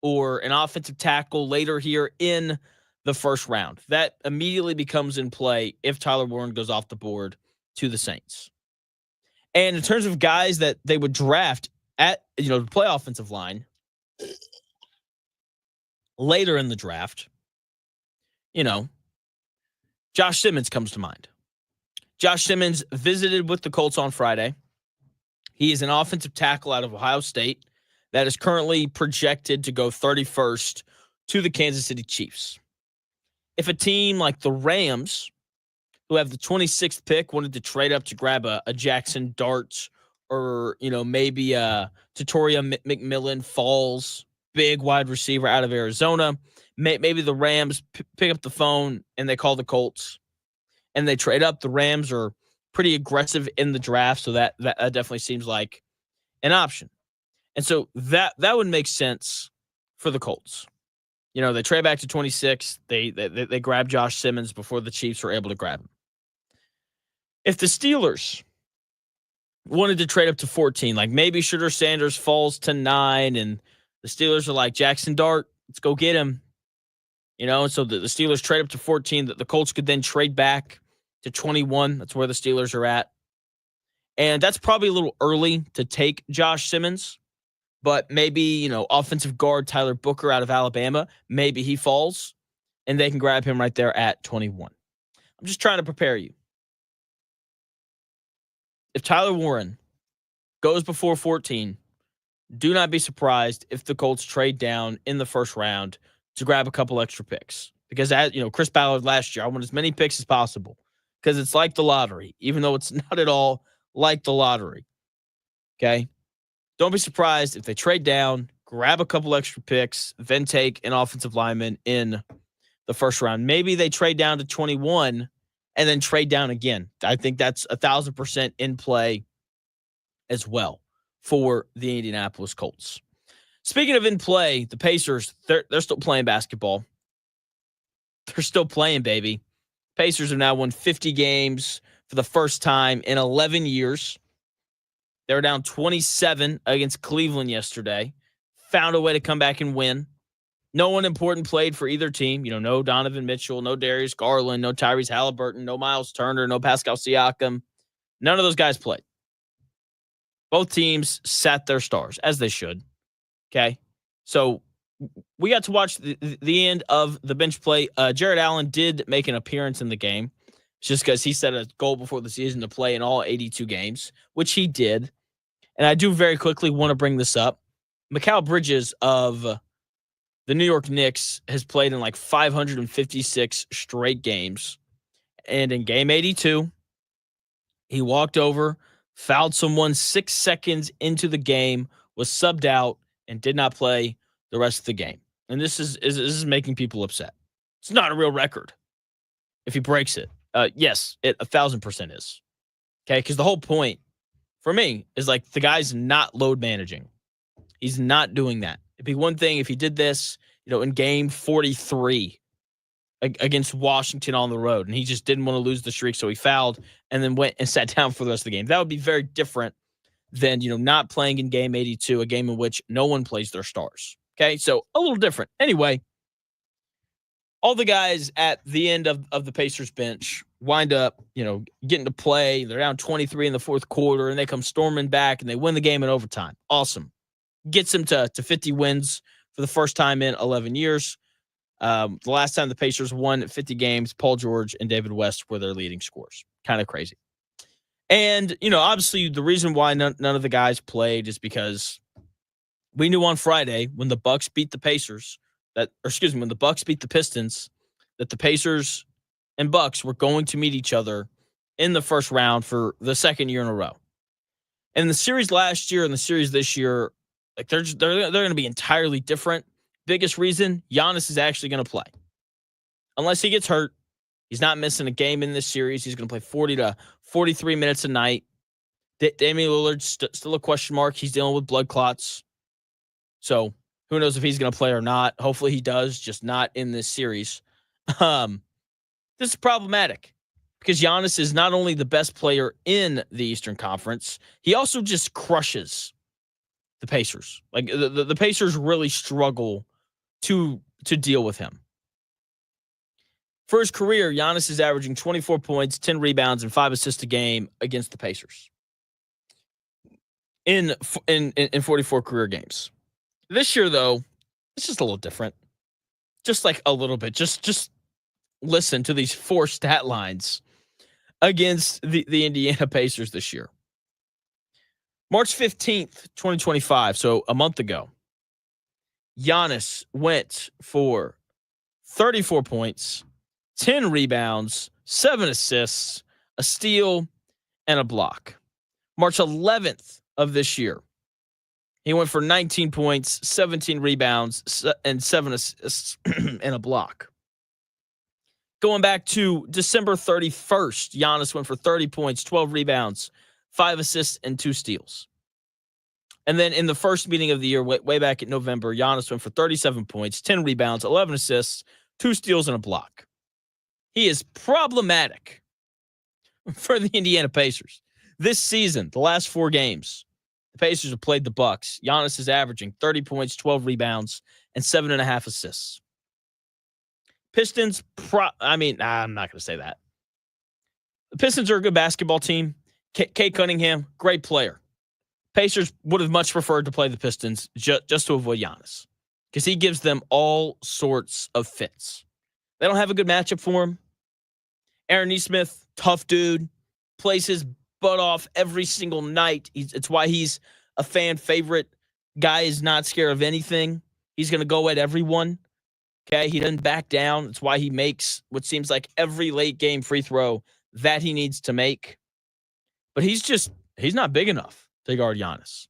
or an offensive tackle later here in the first round. That immediately becomes in play if Tyler Warren goes off the board to the Saints. And in terms of guys that they would draft at, to play offensive line later in the draft, Josh Simmons comes to mind. Josh Simmons visited with the Colts on Friday. He is an offensive tackle out of Ohio State that is currently projected to go 31st to the Kansas City Chiefs. If a team like the Rams, who have the 26th pick, wanted to trade up to grab a Jackson Dart or, maybe a Tatoria McMillan Falls, big wide receiver out of Arizona, maybe the Rams pick up the phone and they call the Colts and they trade up. The Rams are pretty aggressive in the draft, so that definitely seems like an option. And so that would make sense for the Colts. They trade back to 26. They grab Josh Simmons before the Chiefs were able to grab him. If the Steelers wanted to trade up to 14, like maybe Shedeur Sanders falls to 9, and the Steelers are like, Jackson Dart, let's go get him. And so the Steelers trade up to 14. The Colts could then trade back to 21. That's where the Steelers are at. And that's probably a little early to take Josh Simmons. But maybe, offensive guard Tyler Booker out of Alabama, maybe he falls, and they can grab him right there at 21. I'm just trying to prepare you. If Tyler Warren goes before 14, do not be surprised if the Colts trade down in the first round to grab a couple extra picks. Because, as you know, Chris Ballard last year, I want as many picks as possible because it's like the lottery, even though it's not at all like the lottery. Okay? Don't be surprised if they trade down, grab a couple extra picks, then take an offensive lineman in the first round. Maybe they trade down to 21 and then trade down again. I think that's 1,000% in play as well for the Indianapolis Colts. Speaking of in play, the Pacers, they're still playing basketball. They're still playing, baby. Pacers have now won 50 games for the first time in 11 years. They were down 27 against Cleveland yesterday. Found a way to come back and win. No one important played for either team. You know, no Donovan Mitchell, no Darius Garland, no Tyrese Halliburton, no Miles Turner, no Pascal Siakam. None of those guys played. Both teams sat their stars, as they should. Okay? So we got to watch the end of the bench play. Jared Allen did make an appearance in the game, just because he set a goal before the season to play in all 82 games, which he did. And I do very quickly want to bring this up. Mikal Bridges of the New York Knicks has played in like 556 straight games. And in game 82, he walked over, fouled someone 6 seconds into the game, was subbed out, and did not play the rest of the game. And this is making people upset. It's not a real record if he breaks it. Yes, it 1,000% is. Okay, because the whole point for me is like the guy's not load managing. He's not doing that. It'd be one thing if he did this, you know, in game 43 against Washington on the road, and he just didn't want to lose the streak, so he fouled and then went and sat down for the rest of the game. That would be very different than, you know, not playing in game 82, a game in which no one plays their stars. Okay, so a little different. Anyway, all the guys at the end of the Pacers bench wind up, you know, getting to play. They're down 23 in the fourth quarter, and they come storming back, and they win the game in overtime. Awesome. Gets them to 50 wins for the first time in 11 years. The last time the Pacers won 50 games, Paul George and David West were their leading scorers. Kind of crazy. And, you know, obviously the reason why none of the guys played is because we knew on Friday when the Bucks beat the Pacers when the Bucks beat the Pistons, that the Pacers and Bucks were going to meet each other in the first round for the second year in a row. And the series last year and the series this year, like they're going to be entirely different. Biggest reason, Giannis is actually going to play. Unless he gets hurt, he's not missing a game in this series. He's going to play 40 to 43 minutes a night. Damian Lillard's still a question mark. He's dealing with blood clots. So who knows if he's going to play or not. Hopefully he does, just not in this series. This is problematic because Giannis is not only the best player in the Eastern Conference, he also just crushes the Pacers. Like the Pacers really struggle to deal with him. For his career, Giannis is averaging 24 points, 10 rebounds, and 5 assists a game against the Pacers in 44 career games. This year, though, it's just a little different. Just like a little bit. Just listen to these 4 stat lines against the Indiana Pacers this year. March 15th, 2025, so a month ago, Giannis went for 34 points, 10 rebounds, 7 assists, a steal, and a block. March 11th of this year, he went for 19 points, 17 rebounds, and 7 assists and a block. Going back to December 31st, Giannis went for 30 points, 12 rebounds, 5 assists, and 2 steals. And then in the first meeting of the year, way back in November, Giannis went for 37 points, 10 rebounds, 11 assists, 2 steals, and a block. He is problematic for the Indiana Pacers. This season, the last 4 games, the Pacers have played the Bucks. Giannis is averaging 30 points, 12 rebounds, and 7.5 assists. Pistons, I'm not going to say that. The Pistons are a good basketball team. Kate Cunningham, great player. Pacers would have much preferred to play the Pistons just to avoid Giannis because he gives them all sorts of fits. They don't have a good matchup for him. Aaron Nesmith, tough dude, plays his butt off every single night. It's why he's a fan favorite. Guy is not scared of anything. He's going to go at everyone. Okay, he doesn't back down. It's why he makes what seems like every late game free throw that he needs to make. But he's not big enough to guard Giannis.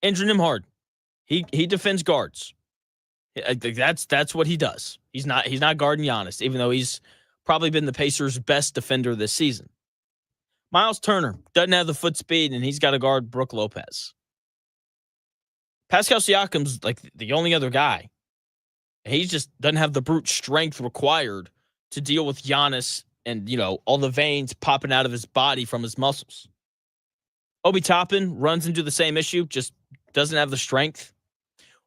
Andrew Nembhard, he defends guards. I think that's what he does. He's not guarding Giannis, even though he's probably been the Pacers' best defender this season. Miles Turner doesn't have the foot speed, and he's got to guard Brook Lopez. Pascal Siakam's like the only other guy. He just doesn't have the brute strength required to deal with Giannis and, all the veins popping out of his body from his muscles. Obi Toppin runs into the same issue, just doesn't have the strength.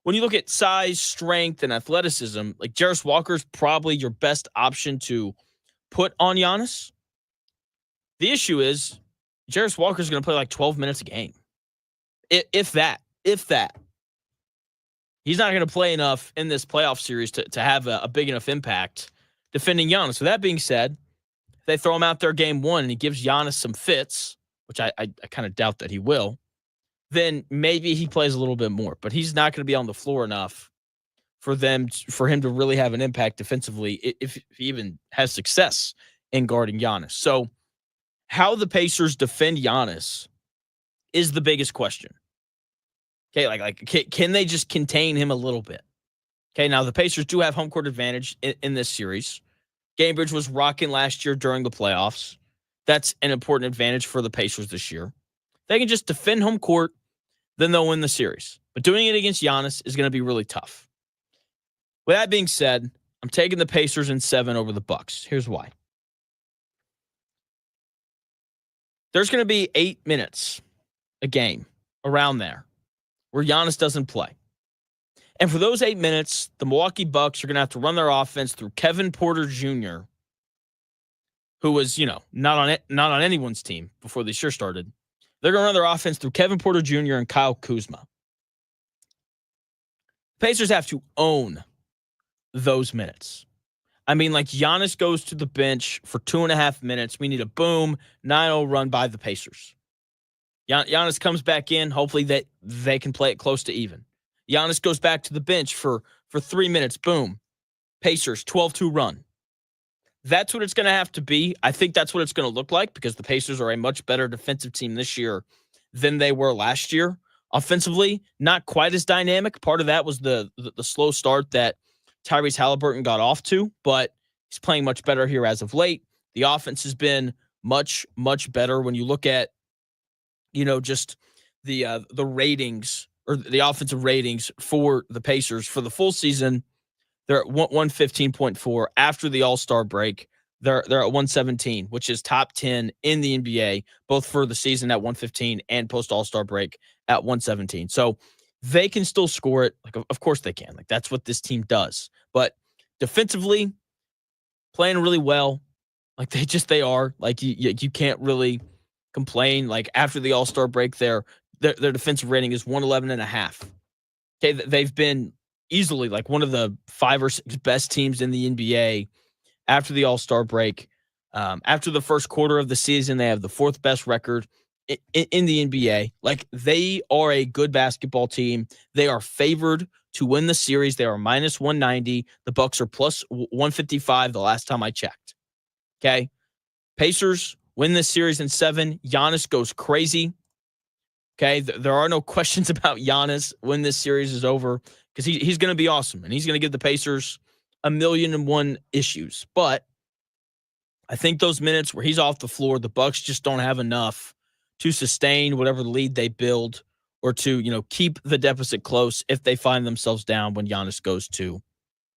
When you look at size, strength, and athleticism, like Jarris Walker's probably your best option to put on Giannis. The issue is Jarris Walker's going to play like 12 minutes a game. If that. He's not going to play enough in this playoff series to have a big enough impact defending Giannis. So that being said, if they throw him out there game one and he gives Giannis some fits, which I kind of doubt that he will, then maybe he plays a little bit more. But he's not going to be on the floor enough for him to really have an impact defensively if he even has success in guarding Giannis. So how the Pacers defend Giannis is the biggest question. Okay, can they just contain him a little bit? Okay, now the Pacers do have home court advantage in this series. Gamebridge was rocking last year during the playoffs. That's an important advantage for the Pacers this year. They can just defend home court, then they'll win the series. But doing it against Giannis is going to be really tough. With that being said, I'm taking the Pacers in 7 over the Bucks. Here's why. There's going to be 8 minutes a game around there where Giannis doesn't play. And for those 8 minutes, the Milwaukee Bucks are going to have to run their offense through Kevin Porter Jr., who was, not on anyone's team before this year started. They're going to run their offense through Kevin Porter Jr. and Kyle Kuzma. Pacers have to own those minutes. I mean, like Giannis goes to the bench for 2.5 minutes. We need a boom, 9-0 run by the Pacers. Giannis comes back in. Hopefully that they can play it close to even. Giannis goes back to the bench for 3 minutes. Boom. Pacers, 12-2 run. That's what it's going to have to be. I think that's what it's going to look like because the Pacers are a much better defensive team this year than they were last year. Offensively, not quite as dynamic. Part of that was the slow start that Tyrese Halliburton got off to, but he's playing much better here as of late. The offense has been much, much better when you look at, just the ratings or the offensive ratings for the Pacers for the full season. They're at 115.4 after the All-Star break. They're at 117, which is top 10 in the NBA, both for the season at 115 and post All-Star break at 117. So they can still score it. Like, of course they can. Like, that's what this team does. But defensively, playing really well. Like, they are. Like, you can't really complain. Like, after the All-Star break, their defensive rating is 111.5. Okay, they've been easily like one of the 5 or 6 best teams in the NBA after the All-Star break. After the first quarter of the season, they have the 4th best record in the NBA. Like, they are a good basketball team. They are favored to win the series. They are minus 190. The Bucks are plus 155 the last time I checked. Okay. Pacers win this series in 7. Giannis goes crazy. Okay. There are no questions about Giannis when this series is over because he's going to be awesome and he's going to give the Pacers 1,000,001 issues. But I think those minutes where he's off the floor, the Bucks just don't have enough to sustain whatever lead they build or to, keep the deficit close if they find themselves down when Giannis goes to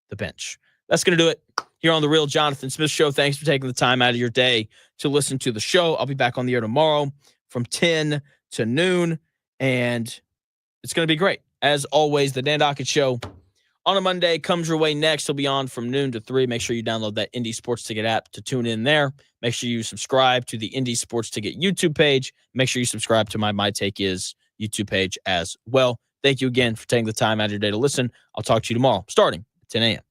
the bench. That's going to do it here on The Real Jonathan Smith Show. Thanks for taking the time out of your day to listen to the show. I'll be back on the air tomorrow from 10 to noon, and it's going to be great. As always, the Dan Dockett Show on a Monday comes your way next. He'll be on from noon to 3. Make sure you download that Indy Sports Ticket app to tune in there. Make sure you subscribe to the Indy Sports Ticket YouTube page. Make sure you subscribe to my Take Is YouTube page as well. Thank you again for taking the time out of your day to listen. I'll talk to you tomorrow starting at 10 a.m.